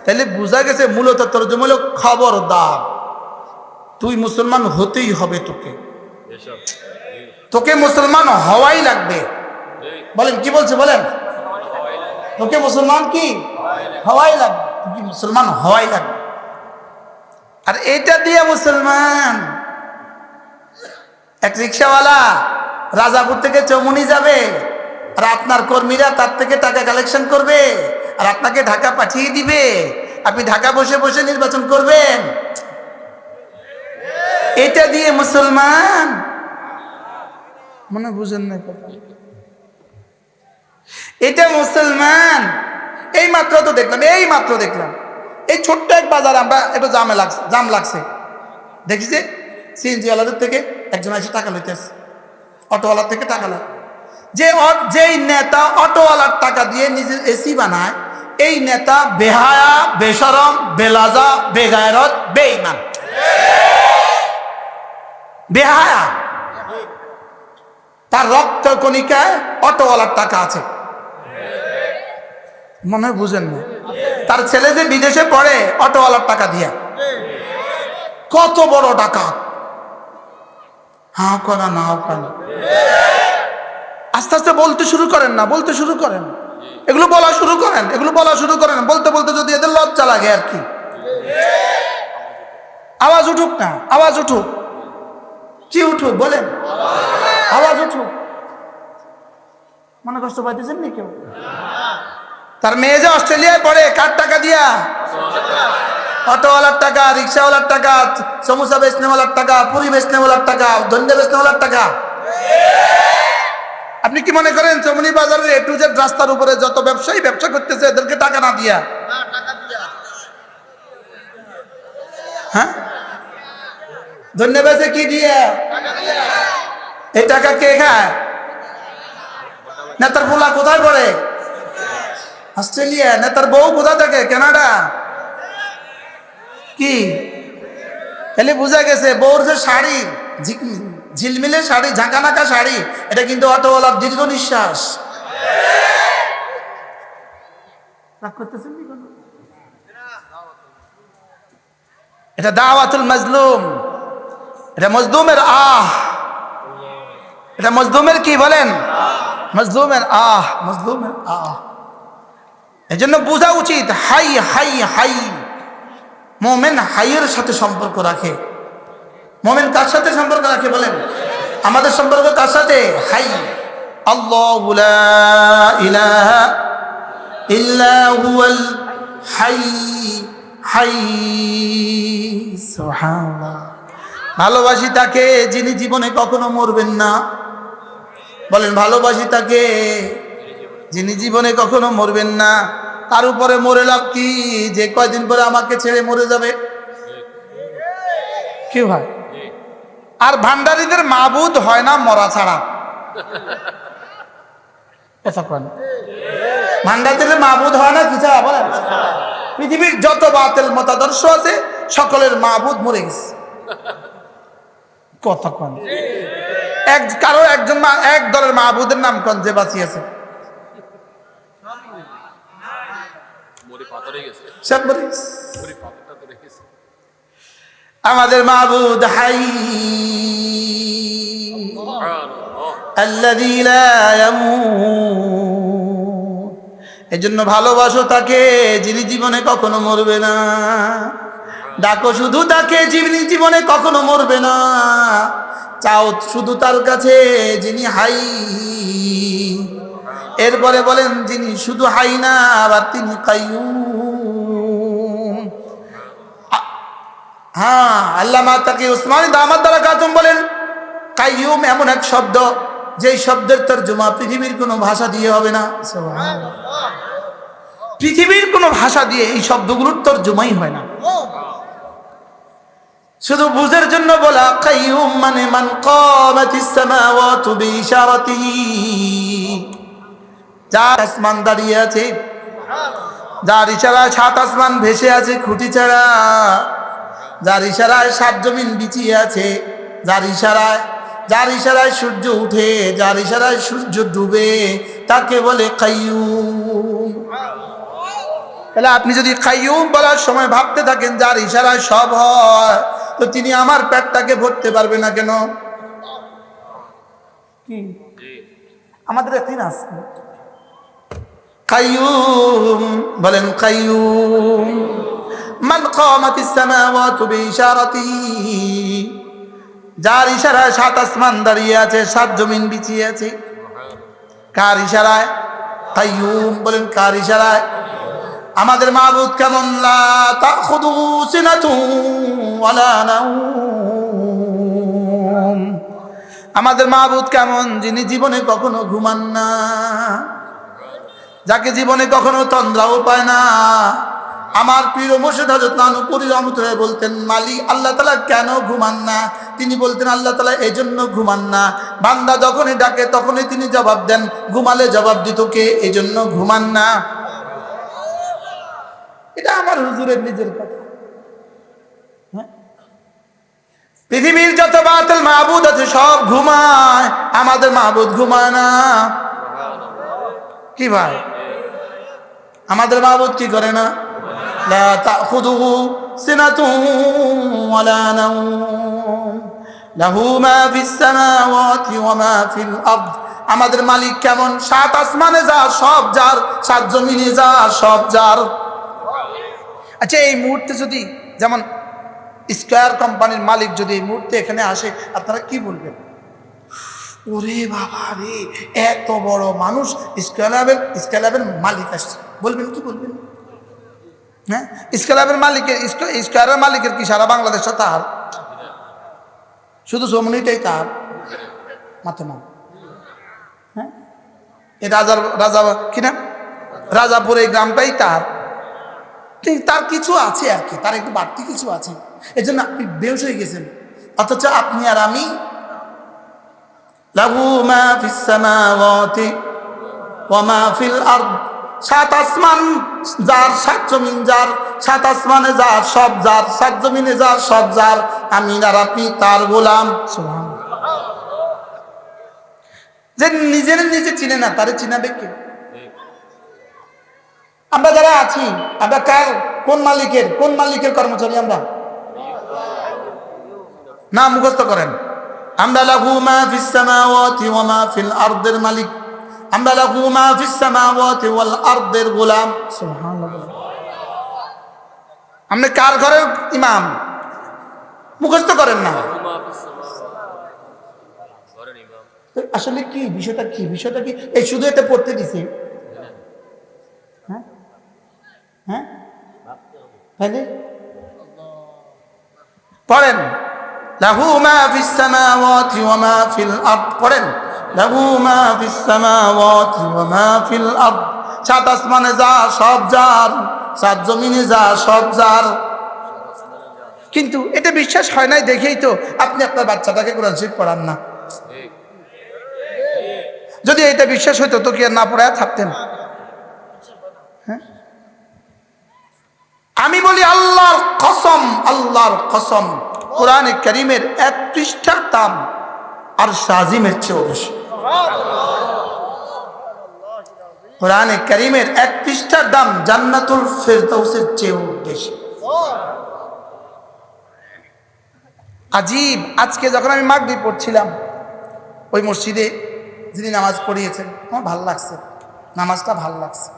তাইলে বোঝা গেছে মূলত তরজমা হলো খবরদার, তুই মুসলমান হতেই হবে, তোকে মুসলমান হওয়াই লাগবে। বলেন কি বলছে বলেন? তোকে মুসলমান কি হওয়াই লাগবে, তুই মুসলমান হওয়াই লাগবে। আর এটা দিয়ে মুসলমান, এক রিক্সাওয়ালা রাজাপুর থেকে চৌমুনি যাবে, আর আপনার কর্মীরা তার থেকে টাকা কালেকশন করবে, আর আপনাকে ঢাকা পাঠিয়ে দিবে, আপনি ঢাকা বসে বসে নির্বাচন করবেন। এটা দিয়ে মুসলমান, মনে বুঝেন না কথা? এটা মুসলমান। এই মাত্র তো দেখলাম, এই মাত্র দেখলাম, এই ছোট্ট এক বাজার আমরা একটু জাম লাগছে, দেখি যে সিএনজি ওয়ালাদের থেকে একজন এসে টাকা লইতেছে, অটোওয়ালার থেকে টাকা লয়। যেই নেতা অটোওয়ালার টাকা দিয়ে নিজের এসি বানায়, এই নেতা বেহায়া, বেশরম, বেলাজা, বেগায়রত, বেঈমান, বেহায়া। তার রক্ত কণিকায় অটোওয়ালার টাকা আছে, মনে হয় বুঝেন না। তার ছেলে যে বিদেশে পড়ে অটোওয়ালার টাকা দিয়া, কত বড় টাকা। হাও করা না হাও করা, আস্তে আস্তে বলতে শুরু করেন না, বলতে শুরু করেন, এগুলো বলা শুরু করেন, এগুলো বলা শুরু করেন। বলতে বলতে যদি এদের লজ্জা লাগে আর কি, আওয়াজ উঠুক না, আওয়াজ উঠুক। কি উঠুক বলেন, আওয়াজ উঠুক। মনে কষ্ট পাইতেছেন নি কেউ? তার মেয়ে যে অস্ট্রেলিয়ায় পড়ে, কার টাকা দিয়া? অটোওয়ালার টাকা, রিক্সাওয়ালার টাকা, সমোসা বেচনেওয়ালার টাকা, পুরি বেচনেওয়ালার টাকা, ধন্যে বেচনেওয়ালার টাকা। আপনি কি মনে করেন চমনি বাজারের A to Z রাস্তার উপরে যত ব্যবসায়ী ব্যবসা করতেছে এদেরকে টাকা না দিয়া? হ্যাঁ, ধন্যবাদ কি দিয়া? এই টাকা কে খায়? নেতার পোলা কোথায় পড়ে? অস্ট্রেলিয়া। নেতার বউ কোথায় থাকে? কানাডা। কি তাহলে বোঝা গেছে বউর যে শাড়ি, ঝিলমিলে শাড়ি, ঝাঁকানাকা শাড়ি, এটা কিন্তু অটোওয়ালার দীর্ঘ নিঃশ্বাস। এটা দাওয়াতুল মাজলুম, এটা মজলুমের আহ, এটা মজলুমের কি বলেন? মজলুমের আহ, মজলুমের আহ। এজন্য বোঝা উচিত হাই হাই হাই। মোমেন হাইয়ের সাথে সম্পর্ক রাখে। মোমেন কার সাথে সম্পর্ক রাখে বলেন? আমাদের সম্পর্ক কার সাথে? হাই। আল্লাহু লা ইলাহা ইল্লা হুয়াল হাই হাই। সুবহানাল্লাহ। ভালোবাসি তাকে যিনি জীবনে কখনো মরবেন না। বলেন ভালোবাসি তাকে যিনি জীবনে কখনো মরবেন না। তার উপরে মরে লাভ কি? যে কয়দিন পরে আমাকে ছেড়ে মরে যাবে। কি হয়? আর ভান্ডারীদের মাবুদ হয় না মরা ছাড়া। ভান্ডারীদের মাবুদ হয় না কি ছাড়া বলেন? পৃথিবীর যত বাতিল মতাদর্শ আছে সকলের মাবুদ মরে গেছে। কথা কন। কারো একজন এক দলের মাবুদের নাম কোন যে বাঁচি আছে? আমাদের মাবুদ হাই আল্লাযী লা ইয়ামুত। এজন্য ভালোবাসো তাকে যিনি জীবনে কখনো মরবে না। ডাকো শুধু তাকে যিনি জীবনে কখনো মরবে না। চাও শুধু তার কাছে যিনি হাই। এরপরে বলেন যিনি শুধু হাই না, আবার তিনি কাইয়ুম। হ্যাঁ, আল্লামা তাকি উসমানী দামাত বারাকাতুহু বলেন কাইয়ুম এমন এক শব্দ যেই শব্দের তরজমা পৃথিবীর কোনো ভাষা দিয়ে হবে না। পৃথিবীর কোনো ভাষা দিয়ে এই শব্দগুলোর তরজমাই হয় না। শুধু বুঝের জন্য বলা কাইয়ুম মানে মান কামাতিস সামাওয়াতু বিইশারাতিহি। যার আসমান দাঁড়িয়ে আছে, যার ইশারায় সাত আসমান ভেসে আছে খুঁটি ছাড়া, যার ইশারায় সাত জমিন বিছিয়ে আছে, যার ইশারায় সূর্য উঠে, যার ইশারায় সূর্য ডুবে, তাকে বলে কাইয়ুম। তাহলে আপনি যদি কাইয়ুম বলার সময় ভাবতে থাকেন যার ইশারায় সব হয়, তো তিনি আমার পেটটাকে ভরতে পারবে না কেন? কি আমাদের একদিন আছে কাইয়ুম, বলেন কাইয়ুম মান কামাতিস সামাওয়াতু বিইশারাতিহি। যার ইশারায় সাত আসমান দাঁড়িয়ে আছে, সাত জমিন বিছিয়ে আছে। কার ইশারায়? কাইয়ুম, বলেন কার ইশারায়? আমাদের মাবুদ কেমন? লা তাখুযুহু সিনাতুন ওয়ালা নাওম। আমাদের মাবুদ কেমন? যিনি জীবনে কখনো ঘুমান না, যাকে জীবনে কখনো তন্দ্রাও পায় না, আমার প্রিয় মুর্শিদ হযরত নানুপুরী রহমতুল্লাহ বলতেন, মালিক আল্লাহ তাআলা কেন ঘুমান না? তিনি বলতেন আল্লাহ তাআলা এজন্য ঘুমান না, বান্দা যখনই ডাকে তখনই তিনি জবাব দেন, ঘুমালে জবাব দিত কে? এজন্য ঘুমান না। এটা আমার হুজুরের নিজের কথা। পৃথিবীর যত বাতিল মাবুদ আছে সব ঘুমায়, আমাদের মাবুদ ঘুমায় না। কি ভাই, আমাদের মাবুদ কি করে না? লা তাখুযুহু সিনাতুহু ওয়ালা নাওম লাহু মা ফিস সামাওয়াতি ওয়া মা ফিল আরদ। আমাদের মালিক কেমন? সাত আসমানে যা সব যার, সাত জমিনে যা সব যার। আচ্ছা, এই মুহূর্তে যদি যেমন স্কয়ার কোম্পানির মালিক যদি এই মুহূর্তে এখানে আসে, আপনারা কি বলবেন? ওরে বাবা রে, এত বড় মানুষ, স্কয়ারের মালিক আসছে, বলবেন কি বলবেন? হ্যাঁ, স্কয়ারের মালিকের কি সারা বাংলাদেশটা তার? শুধু জমিটাই তার? মাথা না। হ্যাঁ, এই রাজা কি না, রাজাপুর এই গ্রামটাই তার। তার কিছু আছে আর কি, তার একটু বাড়তি কিছু আছে, এই জন্য আপনি বেহুশ হয়ে গেছেন। অথচ আপনি আর আমি লাহু মা ফিস সামাওয়াতি ওয়া মা ফিল আরদ, সাত আসমান যার, সাত জমিন যার, সাত আসমানে যার সব যার, সাত জমিনে যার সব যার, আমি আর আপনি তার গোলাম। সুবহানাল্লাহ। যে নিজের নিজে চিনে না, তারে চিনাবে কে? আমরা যারা আছি, আমরা কার, কোন মালিকের কর্মচারী? আমরা না, মুখস্থ করেন। আমরা লাহু মা ফিস সামাওয়াতি ওয়া মা ফিল আরদের মালিক, আমরা লাহু মা ফিস সামাওয়াতি ওয়াল আরদের গোলাম। সুবহানাল্লাহ। আপনি কার ঘরের ইমাম? মুখস্থ করেন না। আসলে কি বিষয়টা, কি বিষয়টা কি? এই শুধু এটা পড়তে দিছে। হ্যাঁ হ্যাঁ, তাহলে পড়েন লাহু মা ফিস সামাওয়াতি ওয়া মা ফিল আরদ, পড়েন লাহু মা ফিস সামাওয়াতি ওয়া মা ফিল আরদ, সাত আসমানে যা সব যার, সাত জমিনে যা সব যার। কিন্তু এটা বিশ্বাস হয় নাই দেখেই তো আপনি আপনার বাচ্চাটাকে কোরআন শরীফ পড়ান না। যদি এটা বিশ্বাস হইতো তো কি আর না পড়ায় থাকতেন? হ্যাঁ, আমি বলি আল্লাহর কসম, আল্লাহর কসম, কোরআনে কারীমের এক পৃষ্ঠার দাম আরশ আজিমের চেয়েও বেশি। কোরআনে কারীমের এক পৃষ্ঠার দাম জান্নাতুল ফেরদাউসের চেয়েও বেশি। আজীব, আজকে যখন আমি মাগরিব পড়ছিলাম ওই মসজিদে যিনি নামাজ পড়িয়েছেন, আমার ভালো লাগছে, নামাজটা ভালো লাগছে।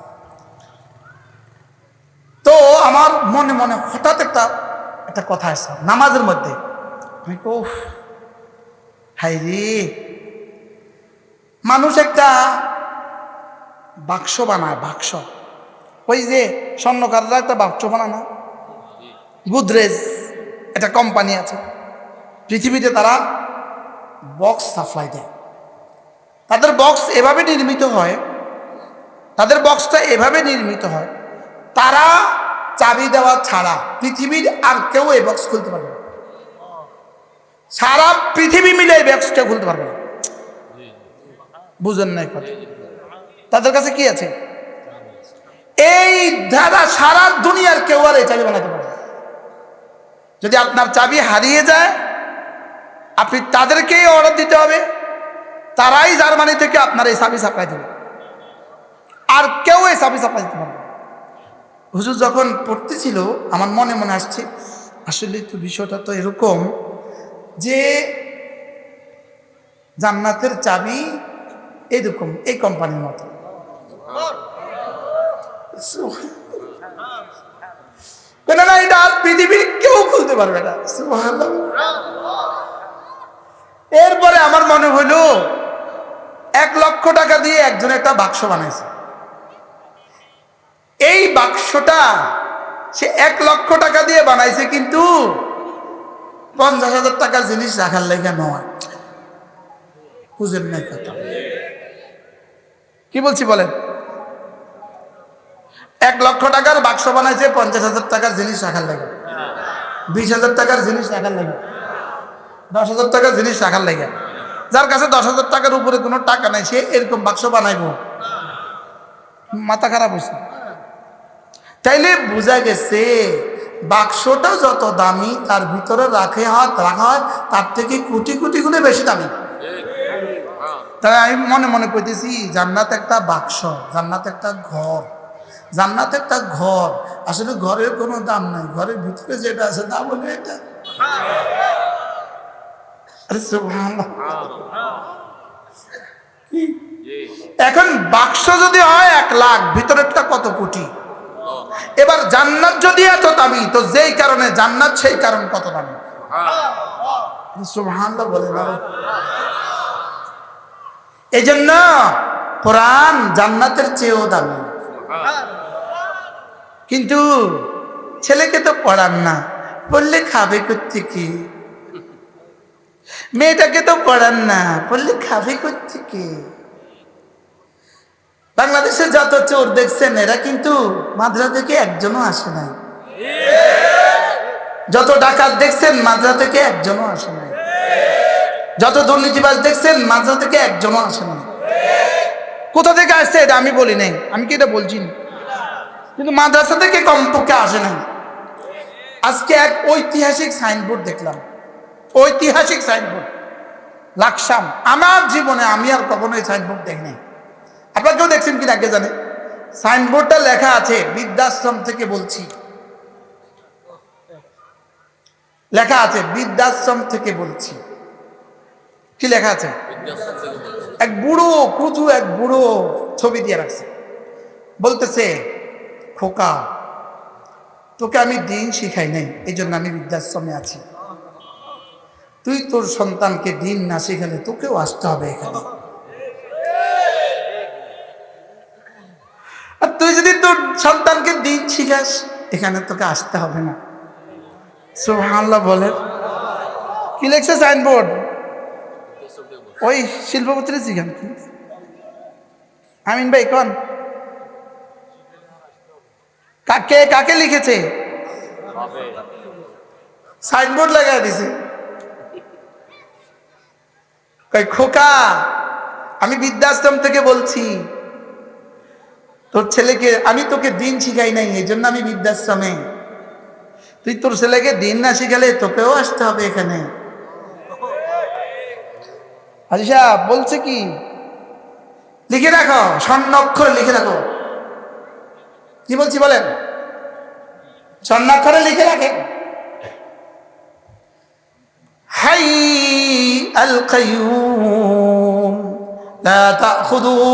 তো আমার মনে মনে হঠাৎ একটা কথা আসছে নামাজের মধ্যে। আমি উফ, হাই রে, মানুষ একটা বাক্স বানায়, বাক্স, ওই যে স্বর্ণকাররা একটা বাক্স বানায় না, গুদরেজ একটা কোম্পানি আছে পৃথিবীতে, তারা বক্স সাপ্লাই দেয়। তাদের বক্স এভাবে নির্মিত হয়, তাদের বক্সটা এভাবে নির্মিত হয়, তারা চাবি দেওয়া ছাড়া পৃথিবীর আর কেউ এই বক্স খুলতে পারবে না। সারা পৃথিবী মিলে এই বক্সটা খুলতে পারবে না। বুঝেন না কথা? তাদের কাছে কি আছে? এই ধারা সারা দুনিয়ার কেউ আর এই চাবি বানাতে পারবে না। যদি আপনার চাবি হারিয়ে যায়, আপনি তাদেরকেই অর্ডার দিতে হবে, তারাই জার্মানি থেকে আপনার এই চাবি সাপ্লাই দেবে, আর কেউ এই চাবি সাপ্লাই দিতে পারবে না। হুজুর যখন পড়তেছিল আমার মনে মনে আসছে, আসলে তো বিষয়টা তো এরকম যে জান্নাতের চাবি এরকম, এই কোম্পানির মতো। না, এটা আর পৃথিবীর কেউ খুলতে পারবে না। এরপরে আমার মনে হলো 1 লক্ষ টাকা দিয়ে একজন একটা বাক্স বানাইছে। এই বাক্সটা সে 1 লক্ষ টাকা দিয়ে বানাইছে, কিন্তু 50,000 টাকার জিনিস রাখার লেগে নয়। বুঝেন না কথা? কি বলছি বলেন? 1 লক্ষ টাকার বাক্স বানাইছে 50,000 টাকার জিনিস রাখার লাগে, 20,000 টাকার জিনিস রাখার লাগে, 10,000 টাকার জিনিস রাখার লাগে। যার কাছে 10,000 টাকার উপরে কোনো টাকা নাই সে এরকম বাক্স বানাইবো? মাথা খারাপ হয়েছে। তাইলে বোঝা গেছে বাক্সটা যত দামি তার ভিতরে রাখা হয় তার থেকে কোটি কোটি গুণে বেশি দামি। তাই আমি মনে মনে কইতেছি জান্নাত একটা বাক্স, জান্নাত একটা ঘর, জান্নাত একটা ঘর। আসলে ঘরের কোনো দাম নাই, ঘরের ভিতরে যেটা আছে দাম হলো এটা। আরে সুবহানাল্লাহ। এখন বাক্স যদি হয় 1 লাখ, ভিতরেরটা কত কোটি। এবার জান্নাত যদি এত দামি, তো যেই কারণে জান্নাত সেই কারণ কত দামি। সুবহানাল্লাহ বলেন। এই জন্য কোরআন জান্নাতের চেয়েও দামি। কিন্তু ছেলেকে তো পড়ান না, বললে খাবে করতে কি? মেয়েটাকে তো পড়ান না, বললে খাবে করতে কি? বাংলাদেশে যত চোর দেখছেন এরা কিন্তু মাদ্রাসা থেকে একজনও আসে নাই। যত ডাকাত দেখছেন মাদ্রাসা থেকে একজনও আসে নাই। যত দুর্নীতিবাজ দেখছেন মাদ্রাসা থেকে একজনও আসে নাই। কোথা থেকে আসছে এটা আমি বলি নাই, আমি কি এটা বলছি না, কিন্তু মাদ্রাসা থেকে কমপক্ষে আসে নাই। আজকে এক ঐতিহাসিক সাইনবোর্ড দেখলাম, ঐতিহাসিক সাইনবোর্ড লাকসাম। আমার জীবনে আমি আর কখনো এই সাইনবোর্ড দেখি নাই। আপনারা কেউ দেখছেন কিনা কে জানে? সাইনবোর্ডটা লেখা আছে বৃদ্ধাশ্রম থেকে বলছি, লেখা আছে বৃদ্ধাশ্রম থেকে বলছি। কি লেখা আছে? এক বুড়ো কুচু এক বুড়ো ছবি দিয়ে রাখছে, বলতেছে খোকা তোকে আমি দিন শিখাই নাই, এই জন্য আমি বৃদ্ধাশ্রমে আছি। তুই তোর সন্তানকে দিন না শিখালে তোকেও আসতে হবে এখানে। আর তুই যদি তোর সন্তানকে দিন শিখাস এখানে তোকে আসতে হবে না। সুবহানাল্লাহ বলেন। কি লেখছে সাইনবোর্ড? ওই শিল্পপত্রে শিখান। আমিন ভাই কোন কাকে কাকে লিখেছে? সাইনবোর্ড লাগাই দিছে, খোকা আমি বৃদ্ধাশ্রম থেকে বলছি, তোর ছেলেকে আমি তোকে দিন শিখাই নাই এই জন্য আমি বৃদ্ধাশ্রমে। তুই তোর ছেলেকে দিন না শিখালে তোকেও আসতে হবে এখানে। হাজী সাহেব বলছে কি লিখে রাখো, স্বর্ণাক্ষরে লিখে রাখো। কি বলছি বলেন? স্বর্ণাক্ষরে লিখে রাখে। হাই আল কাইয়ুম লা তাখুযুহু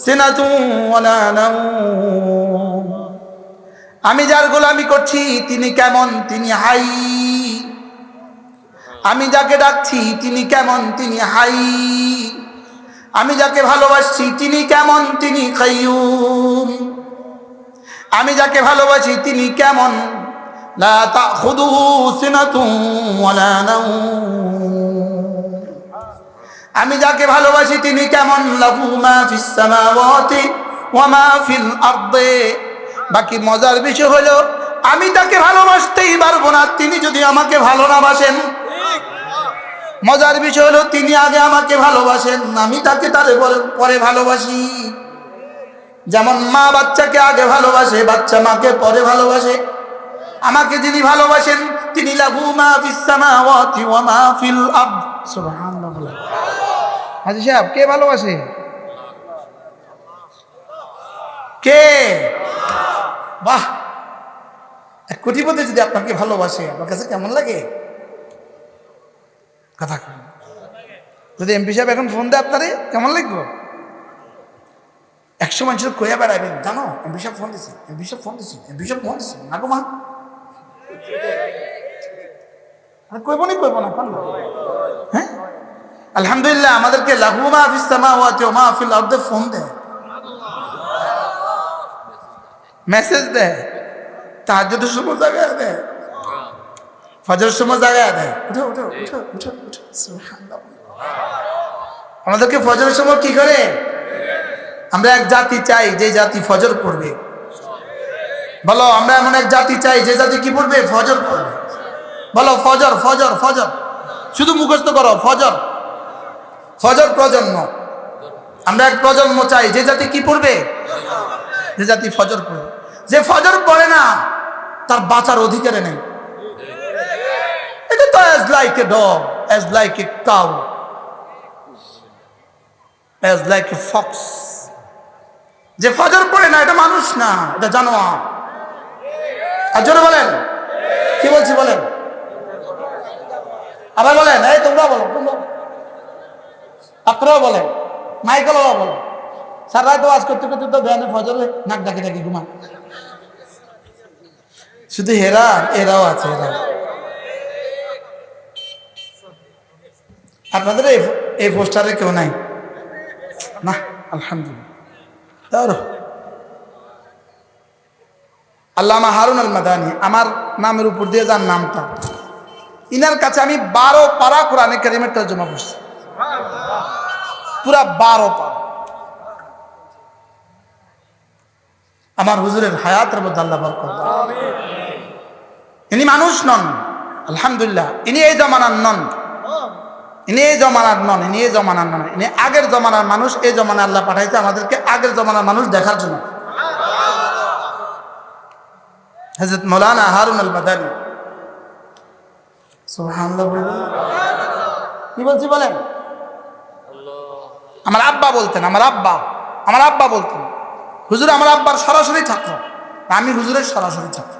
সিনাতুন ওয়ালা নাওম। আমি যার গোলামি করছি তিনি কেমন? তিনি হাই। আমি যাকে ডাকছি তিনি কেমন? তিনি হাই। আমি যাকে ভালোবাসছি তিনি কেমন? তিনি কাইয়ুম। আমি যাকে ভালোবাসি তিনি কেমন? লা তাখুযুহু সিনাতুন ওয়ালা নাওম। আমি যাকে ভালোবাসি তিনি কেমন? লাহু মা ফিস সামাওয়াতি ওয়া মা ফিল আরদি। বাকি মজার বিষয় হলো আমি তাকে ভালোবাসতেই পারবো না তিনি যদি আমাকে ভালো না বাসেন। মজার বিষয় হলো তিনি আগে আমাকে ভালোবাসেন, আমি তাকে পরে ভালোবাসি। যেমন মা বাচ্চাকে আগে ভালোবাসে, বাচ্চা মাকে পরে ভালোবাসে। আমাকে যিনি ভালোবাসেন তিনি লাহু মা ফিস সামাওয়াতি ওয়া মা ফিল আরদ। সুবহানাল্লাহ। হাজী সাহেব কে ভালোবাসে? কে? বাহ, এক কোটিপতি যদি আপনাকে ভালোবাসে আপনার কাছে কেমন লাগে? কথা যদি এমপি সাহেব এখন ফোন দেয় আপনারে কেমন লাগবে? 100 মানুষের কইয়া বেড়াবেন জানো এমপি সাহেব ফোন দিছে, এমপি সাহেব ফোন দিছে, এমপি সাহেব ফোন দিছে না গো মা। কইব না হ্যাঁ। আলহামদুলিল্লাহ আমাদেরকে লাহু মা ফিস সামাওয়াতি ওয়া মা ফিল আরদি ফোন দেয়, মেসেজ দেয়, তাহাজ্জুদের সময় জাগায় দেয়, ফজরের সময় জাগায় দেয়, উঠো উঠো উঠো উঠো উঠো। সুবহানাল্লাহ। আমাদেরকে ফজরের সময় কি করে? আমরা এক জাতি চাই যে জাতি ফজর পড়বে। বলো, আমরা এমন এক জাতি চাই যে জাতি কি পড়বে? ফজর পড়বে। বলো ফজর ফজর ফজর, শুধু মুখস্থ করো ফজর। ফজর প্রজন্ম, আমরা এক প্রজন্ম চাই যে জাতি কি পড়বে? যে জাতি ফজর পড়বে। যে ফজর পড়ে না তার বাঁচার অধিকারে নেই। এটা তো as like a dog, as like a cow, as like a fox. যে ফজর পড়ে না এটা মানুষ না, এটা জানোয়ার। আর জোরে বলেন, কি বলছি বলেন, আবার বলেন, এই তোমরা বলো, তোমরা আপনারাও বলেন, মাইকেলও বলো। স্যার রায় তো আজ করতে করতে তো ভ্যানে ফজরে নাক ডাকি ডাকি ঘুমান। শুধু এরাও আছে, আপনাদের এই পোস্টারে কেউ নাই না? আলহামদুলিল্লাহ। আল্লামা হারুন আল মাদানী, আমার নামের উপর দিয়ে যার নামটা, ইনার কাছে আমি 12 পারা কোরআনে কারীমের তরজমা পড়ছি, পুরা 12 পারা। আমার হুজুরের হায়াতের মধ্যে আল্লাহ বরকত দান। ইনি মানুষ নন, আলহামদুলিল্লাহ। ইনি এই জমানার নন, ইনি এই জমানার নন, ইনি এই জমানার নন, ইনি আগের জমানার মানুষ। এই জমানায় আল্লাহ পাঠাইছে আমাদেরকে আগের জমানার মানুষ দেখার জন্য। হযরত মাওলানা হারুন আল মাদানী, সুবহানাল্লাহ। কি বলছি বলেন? আমার আব্বা বলতেন, আমার আব্বা বলতেন, হুজুর আমার আব্বার সরাসরি ছাত্র, আমি হুজুরের সরাসরি ছাত্র।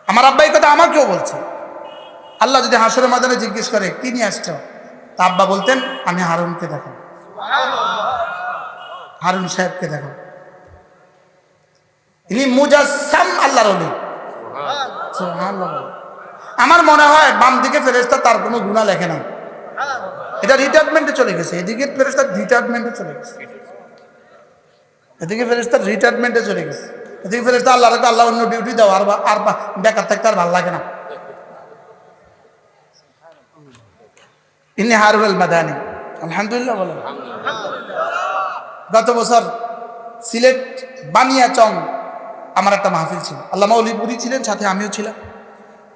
আমার আব্বা এই কথা আমাকেও বলছে। আল্লাহ যদি হাসরের ময়দানে জিজ্ঞেস করে কি নিয়ে আসছো, তা আব্বা বলতেন আমি হারুনকে দেখো, হারুন সাহেবকে দেখো। ইনি মুজাসসাম আল্লাহর ওলি। সুবহানাল্লাহ। আমার মনে হয় বাম দিকে ফেরেশতা তার কোনো গুনাহ লেখে নাই, এটা রিটায়ারমেন্টে চলে গেছে। এদিকে ফেরেশতা রিটায়ারমেন্টে চলে গেছে, এদিকে ফেরেশতা রিটায়ারমেন্টে চলে গেছে। এদিকে ফেরেশতা আল্লাহ অন্য ডিউটি দাও, আর বেকার থাকতে আর ভালো লাগে না। ইনি হারুন আল মাদানী, আলহামদুলিল্লাহ বলেন। গত বছর সিলেট বানিয়াচং আমার একটা মাহফিল ছিল, আল্লামা অলিপুরি ছিলেন, সাথে আমিও ছিলাম।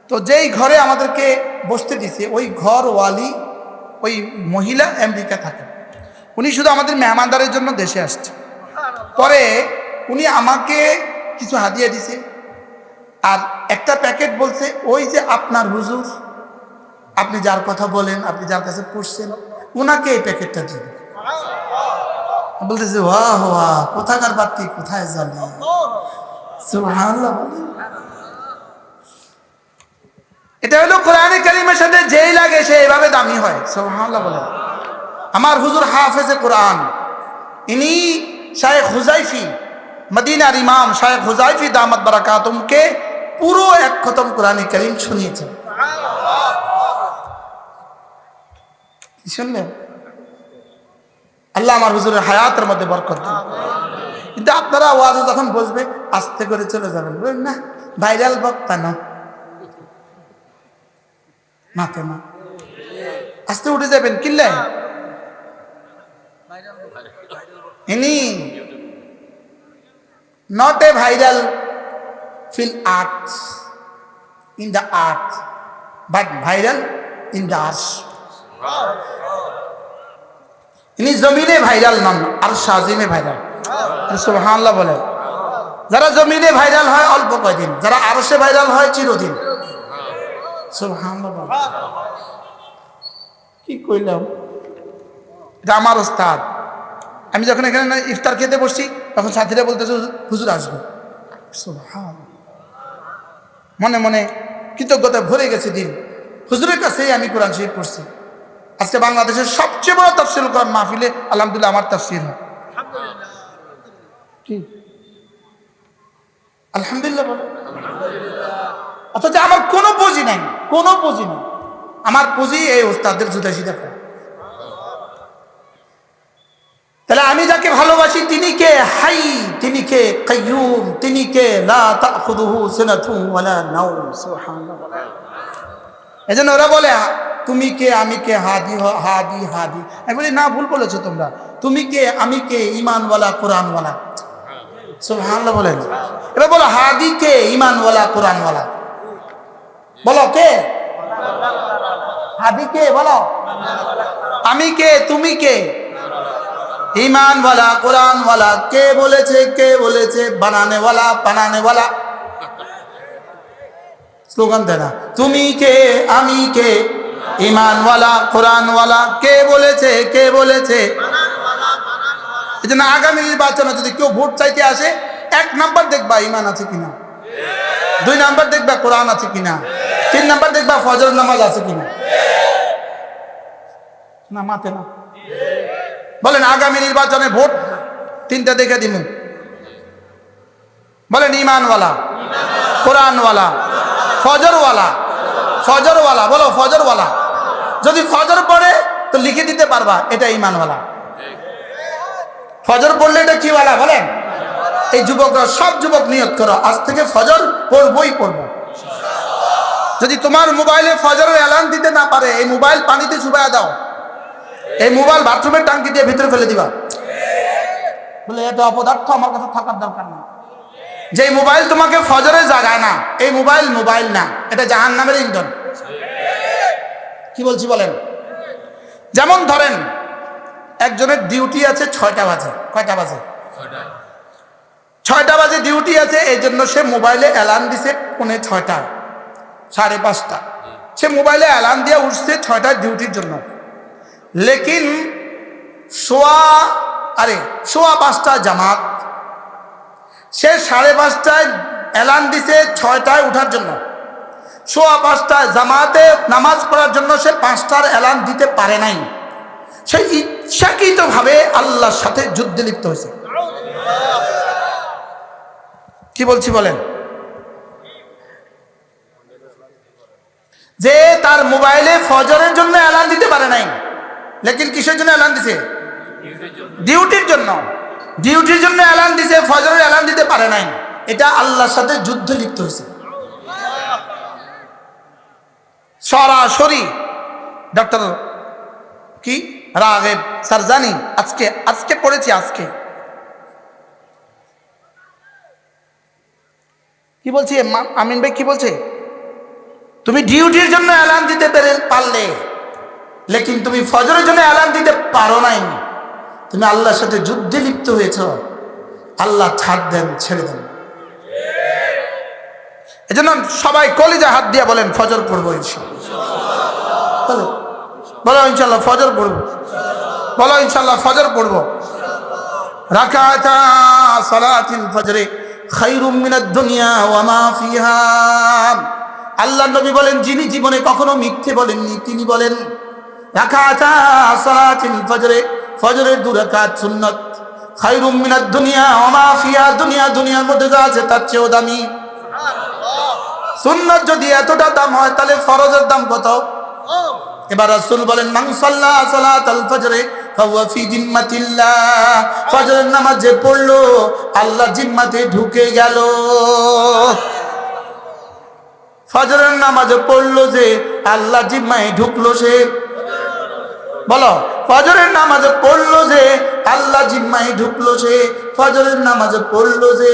তো যেই ঘরে আমাদেরকে বসতে দিছে, ওই ঘর ওয়ালি, ওই মহিলা আমেরিকা থাকে। উনি শুধু আমাদের মেহমানদারের জন্য দেশে আসছে। পরে উনি আমাকে কিছু হাদিয়া দিছে, আর একটা প্যাকেট বলছে ওই যে আপনার হুজুর, আপনি যার কথা বলেন, আপনি যার কাছে পড়ছেন, উনাকে এই প্যাকেটটা দিবেন। বলতেছে ওয়াহ ওয়াহ, কোথাকার বাতি কোথায় জানি। সুবহানাল্লাহ। এটা হলো কোরআনে কারীমের সাথে যেই লাগে সে এইভাবে দামি হয়। সুবহানাল্লাহ বলে। আমার হুজুর হাফেজে কোরআন, ইনি শায়েখ হুজাইফি, মদিনার ইমাম শায়েখ হুজাইফি দামাত বারাকাতুমকে পুরো এক খতম কোরআনে কারীম শুনিয়েছেন। শুনলেন? আল্লাহ আমার হুজুরের হায়াতের মধ্যে বরকত দেন। কিন্তু আপনারা ওয়াজে যখন বসবে আস্তে করে চলে যাবেন, বুঝলেন না? ভাইরাল বক্তা না, মাতে না, আস্তে উঠে যাবেন। কিনলে ইনি not a viral fil art, in the art, but viral in the arsh. ইনি জমিনে ভাইরাল নন, আর শাজিমে ভাইরাল। সুবহানাল্লাহ বলেন। যারা জমিনে ভাইরাল হয় অল্প কয়দিন, যারা আরশে ভাইরাল হয় চিরদিন। সুবহানাল্লাহ বলেন। কি কইলাম? এটা আমার ওস্তাদ। আমি যখন এখানে ইফতার খেতে বসছি তখন সাথীরা বলতেছে হুজুর আসবে। সুবহানাল্লাহ। মনে মনে কৃতজ্ঞতা ভরে গেছে দিন। হুজুরের কাছেই আমি কোরআন শরীফ পড়ছি। আজকে বাংলাদেশের সবচেয়ে বড় তাফসীরুল কোরআন মাহফিলে আলহামদুলিল্লাহ আমার তাফসীর হয়। আলহামদুলিল্লাহ বলো। অথচ আমার কোনো পুঁজি নাই, কোনো পুঁজি নাই। আমার পুঁজি এই ওস্তাদের জুতাশি দেখা। তাহলে আমি যাকে ভালোবাসি তিনি কে? হাই, তিনি কে কাইয়ুম, তিনি কে লা তাখুযুহু সিনাতুন ওয়ালা নাওম। সুবহানাল্লাহ। এই জন্য ওরা বলে তুমি কে আমি কে, হাদি হাদি হাদি। আমি বলি না, ভুল বলেছো তোমরা। তুমি কে আমি কে, ইমানওয়ালা কোরআনওয়ালা। সুবহানাল্লাহ বলেন। এবার বলো হাদি কে, ইমানওয়ালা কোরআনওয়ালা। বলো কে হাদি, কে বলো। আমি কে, তুমি কে, ইমানওয়ালা কোরআনওয়ালা। কে বলেছে, কে বলেছে, বানানেওয়ালা বানানেওয়ালা। স্লোগান দেয় না, তুমি কে আমি কে, ইমানওয়ালা কোরআনওয়ালা। কে বলেছে, কে বলেছে। এই জন্য আগামী নির্বাচনে যদি কেউ ভোট চাইতে আসে, 1 নাম্বার দেখবা ইমান আছে কিনা, 2 নাম্বার দেখবা কোরআন আছে কিনা, 3 নাম্বার দেখবা ফজর নামাজ আছে কিনা। না মাতে না বলেন, আগামী নির্বাচনে ভোট 3টা দেখে দিমু। বলেন ইমানওয়ালা, কোরআনওয়ালা, ফজরওয়ালা। ফজরওয়ালা বলো, ফজরওয়ালা। যদি ফজর পড়ে তো লিখে দিতে পারবা এটা ইমানওয়ালা। ফজর পড়লে এটা কিওয়ালা বলেন। এই যুবকরা, সব যুবক নিয়ত করো, আজ থেকে ফজর পড়বই পড়বো। যদি তোমার মোবাইলে ফজরের অ্যালার্ম দিতে না পারে, এই মোবাইল পানিতে চুবাইয়া দাও, এই মোবাইল বাথরুমের টাঙ্কি দিয়ে ভিতরে ফেলে দিবা। বলে এটা অপদার্থ, আমার কাছে থাকার দরকার না। যে মোবাইল তোমাকে ফজরে জাগায় না, এই মোবাইল মোবাইল না, এটা জাহান্নামের ইন্ধন। কি বলছি বলেন। যেমন ধরেন একজনের ডিউটি আছে 6টা বাজে। কয়টা বাজে? 6টা বাজে ডিউটি আছে, এই জন্য সে মোবাইলে অ্যালার্ম দিছে 6:45, 5:30। সে মোবাইলে অ্যালার্ম দিয়ে উঠছে 6টার ডিউটির জন্য। লেকিন সোয়া 5টায় জামাত, সে 5:30টায় অ্যালার্ম দিছে 6টায় উঠার জন্য। সোয়া 5টায় জামাতে নামাজ পড়ার জন্য সে 5টার অ্যালার্ম দিতে পারে নাই। সে ইচ্ছাকৃতভাবে আল্লাহর সাথে যুদ্ধে লিপ্ত হয়েছে। কি বলছি বলেন। যে তার মোবাইলে ফজরের জন্য অ্যালার্ম দিতে পারে নাই, লেকিন কিসের জন্য অ্যালার্ম দিছে? ডিউটির জন্য। ডিউটির জন্য অ্যালার্ম দিছে, ফজরের অ্যালার্ম দিতে পারে নাই। এটা আল্লাহর সাথে যুদ্ধে লিপ্ত হয়েছে সরাসরি। ডক্টর কি রাগেব সারজানি আজকে পড়েছি। আজকে কি বলছি আমিন ভাই, কি বলছে? তুমি ডিউটির জন্য অ্যালার্ম দিতে পারলে, লেকিন তুমি ফজরের জন্য অ্যালার্ম দিতে পারো নাই। তুমি আল্লাহর সাথে যুদ্ধে লিপ্ত হয়েছ। আল্লাহ ছাড় দেন, ছেড়ে দেন। এজন্য সবাই কলিজা হাত দিয়ে বলেন ফজর পড়বো ইনশাআল্লাহ। বলো ইনশাআল্লাহ ফজর পড়বো। বলো ইনশাআল্লাহ ফজর পড়বো। রাকাতা সালাতিল ফজরে খায়রুম মিনাদ দুনিয়া ওয়া মা ফিহা। আল্লাহর নবী বলেন, যিনি জীবনে কখনো মিথ্যে বলেননি, তিনি বলেন রাকাতা সালাতিল ফজরে, ফজরের 2 রাকাত সুন্নাত, খায়রুম মিনাদ দুনিয়া ওয়া মা ফিহা। দুনিয়ার মধ্যে যা আছে তার চেয়েও দামি। সুন্নাত যদি এতটা দাম হয়, তাহলে ফরজের দাম কত? এবার রাসূল বলেন, মান সাল্লা সালাতাল ফজরে ফাহুয়া ফি জিম্মাতিল্লাহ। ফজরের নামাজ যে পড়লো, আল্লাহ জিম্মাতে ঢুকে গেল। ফজরের নামাজ পড়লো যে, আল্লাহ জিম্মায় ঢুকলো সে। বলো, ফজরের নামাজ পড়লো যে, আল্লাহ জিম্মায় ঢুকলো সে। ফজরের নামাজ পড়লো যে,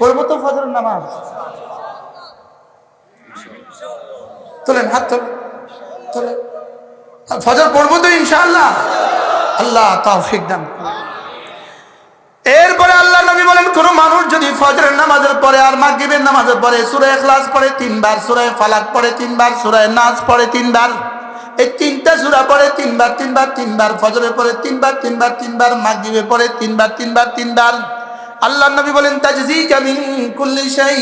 পড়বো তো ফজরের নামাজ। তোলেন হাত, তোলে। ফজর পড়বো তো ইনশাআল্লাহ। আল্লাহ তৌফিক দান। এরপরে আল্লাহ নবী বলেন, কোন মানুষ যদি ফজরের নামাজের পরে আর মাগরিবের নামাজের পরে সূরা ইখলাস পড়ে 3 বার, সূরা ফালাক পড়ে 3 বার, সূরা নাস পড়ে 3 বার, এই 3টা সূরা পড়ে 3 বার 3 বার 3 বার, ফজরের পরে 3 বার 3 বার 3 বার, মাগরিবের পরে 3 বার 3 বার 3 বার, আল্লাহ নবী বলেন তাজজিকা মিন কুল্লি শাই।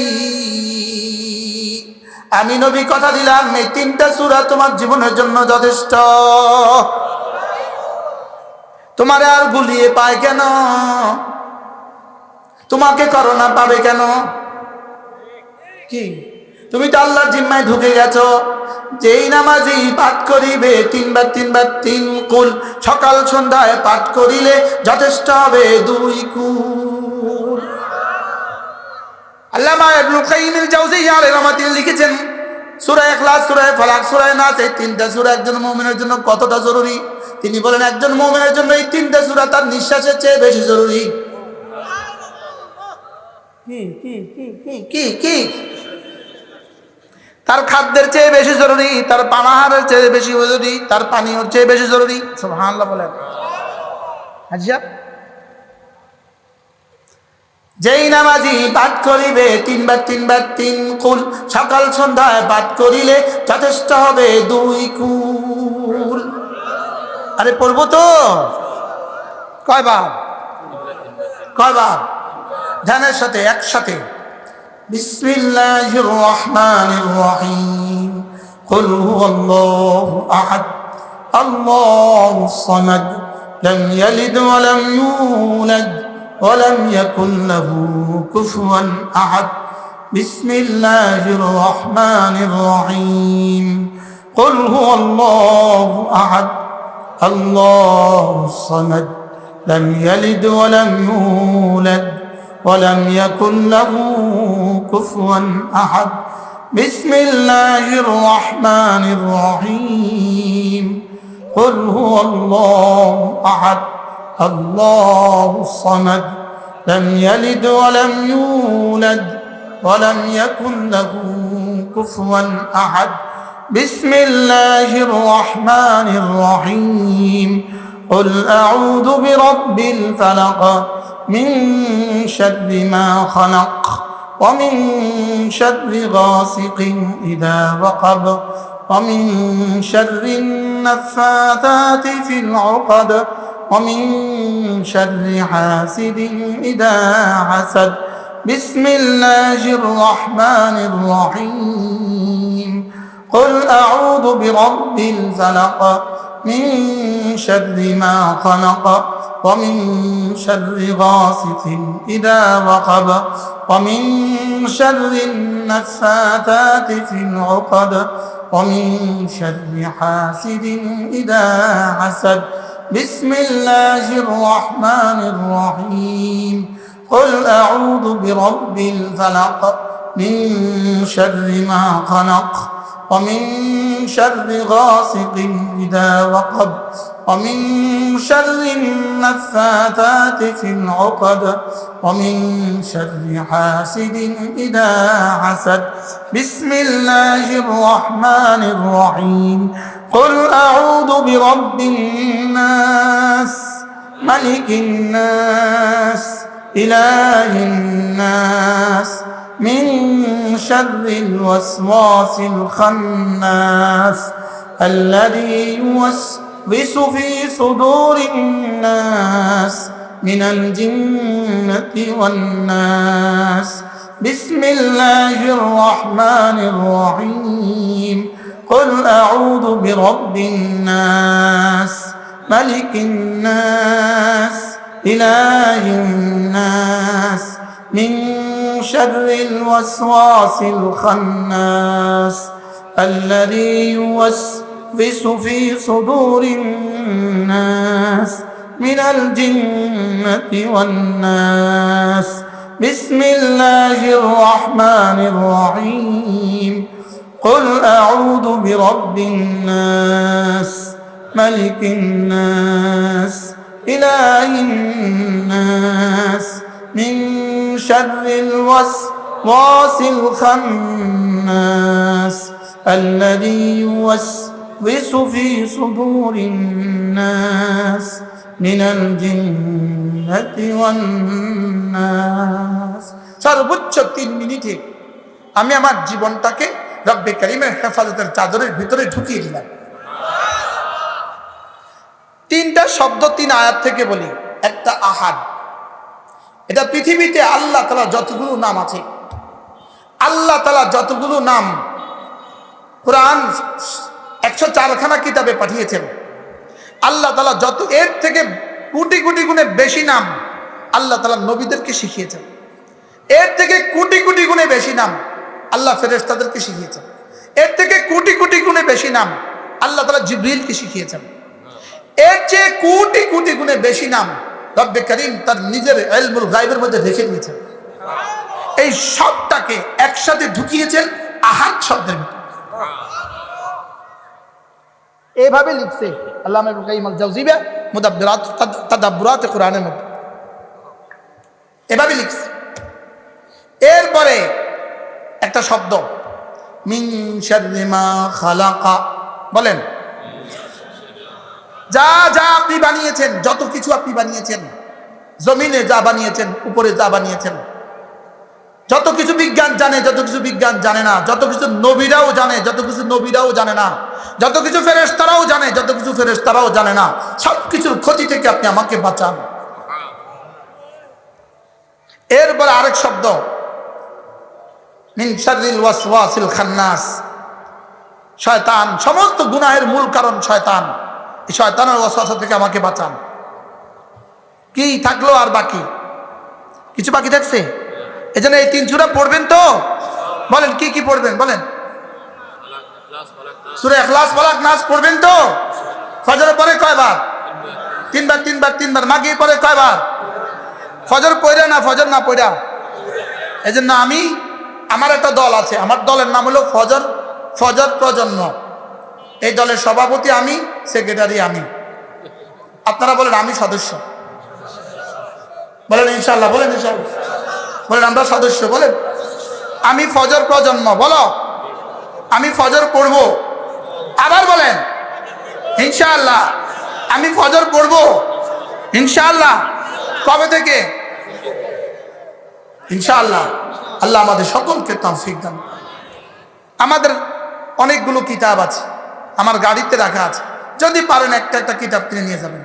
আমি নবী কথা দিলাম, এই 3টা সূরা তোমার জীবনের জন্য যথেষ্ট। তোমারে আর গুলিয়ে পায় কেন? তোমাকে করোনা পাবে কেন? কি তুমি তো আল্লাহর জিম্মায় ঢুকে গেছো। যেই নামাজি পাঠ করিবে 3 বার 3 বার 3 কুল, সকাল সন্ধ্যায় পাঠ করিলে যথেষ্ট হবে 2 কুল। আল্লামা ইবনুল কাইয়িম আল জাওজিয়্যিয়া আলাইহিস রাহমাতুল্লাহ লিখেছেন, সূরা ইখলাস, সূরা ফালাক, সূরা নাস, এই তিনটা সূরা একজন মুমিনের জন্য কতটা জরুরি? তিনি বলেন একজন মুমিনের জন্য এই তিনটা সূরা তার নিঃশ্বাসের চেয়ে বেশি জরুরি। কি কি কি কি কি কি তার খাদ্যের চেয়ে বেশি জরুরি, তার পানাহারের চেয়ে বেশি জরুরি, তার পানীয়র চেয়ে বেশি জরুরি। সুবহানাল্লাহ বলেন। আচ্ছা, যেই নামাজি পাঠ করিবে তিনবার তিনবার তিন কুল, সকাল সন্ধ্যায় পাঠ করিলে যথেষ্ট হবে 2 কুল। আরে পড়বো তো কয়বার? কয়বার? ধ্যানের সাথে একসাথে। বিসমিল্লাহির রহমানির রহিম। কুল হুয়াল্লাহু আহাদ, আল্লাহুস সামাদ, লাম ইয়ালিদ ওয়া লাম ইউলাদ ولم يكن له كفوا أحد. بسم الله الرحمن الرحيم. قل هو الله أحد، الله الصمد، لم يلد ولم يولد ولم يكن له كفوا أحد. بسم الله الرحمن الرحيم. قل هو الله أحد، الله الصمد، لم يلد ولم يولد ولم يكن له كفوا أحد. بسم الله الرحمن الرحيم. قل أعوذ برب الفلق، من شر ما خلق، ومن شر غاسق إذا وقب، ومن شر النفاثات في العقد، ومن شر حاسد إذا حسد. بسم الله الرحمن الرحيم. قل أعوذ برب الفلق، من شر ما خلق، ومن شر غاسق إذا وقب، ومن شر النفاثات في العقد، ومن شر حاسد إذا حسد. بسم الله الرحمن الرحيم. قل أعوذ برب الفلق، من شر ما خلق، ومن شر غاسق إذا وقب، ومن شر النفاثات في العقد، ومن شر حاسد إذا حسد. بسم الله الرحمن الرحيم. قل أعوذ برب الناس، ملك الناس، إله الناس، من شر الوسواس الخناس، الذي يوسوس في صدور الناس من الجنة والناس. بسم الله الرحمن الرحيم. قل أعوذ برب الناس، ملك الناس، إله الناس، من شر الوسواس الخناس، الذي يوسوس في صدور الناس من الجنة والناس. بسم الله الرحمن الرحيم. قل أعوذ برب الناس، ملك الناس، إله الناس، من شر الوسواس الخناس، الذي يوسوس في صدور الناس من الجنة والناس. সর্বোচ্চ 3 মিনিটে আমি আমার জীবনটাকে রব্বে কারীমের হেফাজতের চাদরের ভিতরে ঢুকিয়ে দিলাম। 3টা শব্দ 3 আয়াত থেকে বলি। একটা আহাদ, এটা পৃথিবীতে আল্লাহ তাআলা যতগুলো নাম আছে, আল্লাহ তাআলা যতগুলো নাম কোরআন 104খানা কিতাবে পাঠিয়েছেন, আল্লাহ তাআলা যত এর থেকে কোটি কোটি গুণে বেশি নাম আল্লাহ তাআলা নবীদেরকে শিখিয়েছেন। এর থেকে কোটি কোটি গুণে বেশি নাম আল্লাহ ফেরেশতাদেরকে শিখিয়েছেন। এর থেকে কোটি কোটি গুণে বেশি নাম আল্লাহ তাআলা জিবরিলকে শিখিয়েছেন। এর চেয়ে কোটি কোটি গুণে বেশি নাম রব্বে কারীম তার নিজের ইলমুল গায়বের মধ্যে রেখে দিয়েছেন। এই সবটাকে একসাথে ঢুকিয়েছেন আহাদ শব্দের ভিতরে। এইভাবে লিখছে আল্লামা ইবনে কাইয়িম আল জাওজিয়া মুদাব্বিরাত তাদাব্বুরাত কোরআনের মধ্যে এভাবে লিখছে। এরপরে একটা শব্দ মিন শাররি মা খালাকা, বলেন যা যা আপনি বানিয়েছেন, যত কিছু আপনি বানিয়েছেন, জমিনে যা বানিয়েছেন, উপরে যা বানিয়েছেন, যত কিছু বিজ্ঞান জানে, যত কিছু বিজ্ঞান জানে না, যত কিছু নবীরাও জানে, যত কিছু নবীরাও জানে না, যত কিছু ফেরেশতারাও জানে, যত কিছু ফেরেশতারাও জানে না, সব কিছুর ক্ষতি থেকে আপনি আমাকে বাঁচান। এরপর আরেক শব্দ মিন শাররিল ওয়াসওয়াসিল খান্নাস, শয়তান, সমস্ত গুনাহের মূল কারণ শয়তান, এই শয়তানের ওয়াসওয়াসা থেকে আমাকে বাঁচান। কি থাকলো আর বাকি? কিছু বাকি থাকছে? এজন্য এই 3 সূরা পড়বেন তো? বলেন কি কি পড়বেন বলেন? সূরা ইখলাস, ফালাক, নাস পড়বেন তো? ফজরের পরে কয়বার? 3 বার 3 বার 3 বার। মাগরিব পরে কয়বার? ফজর পড়া না ফজর না পড়া? এজন্য আমার একটা দল আছে, আমার দলের নাম হলো ফজর প্রজন্ম। এই দলের সভাপতি আমি, সেক্রেটারি আমি। আপনারা বলেন আমি সদস্য, বলেন ইনশাআল্লাহ, বলেন ইনশাআল্লাহ, বলেন আমরা সদস্য, বলেন আমি ফজর প্রজন্ম, বলো আমি ফজর পড়ব। আবার বলেন ইনশাআল্লাহ আমি ফজর পড়ব ইনশাআল্লাহ। কবে থেকে? ইনশাআল্লাহ। আল্লাহ আমাদের সকলকে তৌফিক দান। আমাদের অনেকগুলো কিতাব আছে, আমার গাড়িতে রাখা আছে, যদি পারেন একটা একটা কিতাব কিনে নিয়ে যাবেন।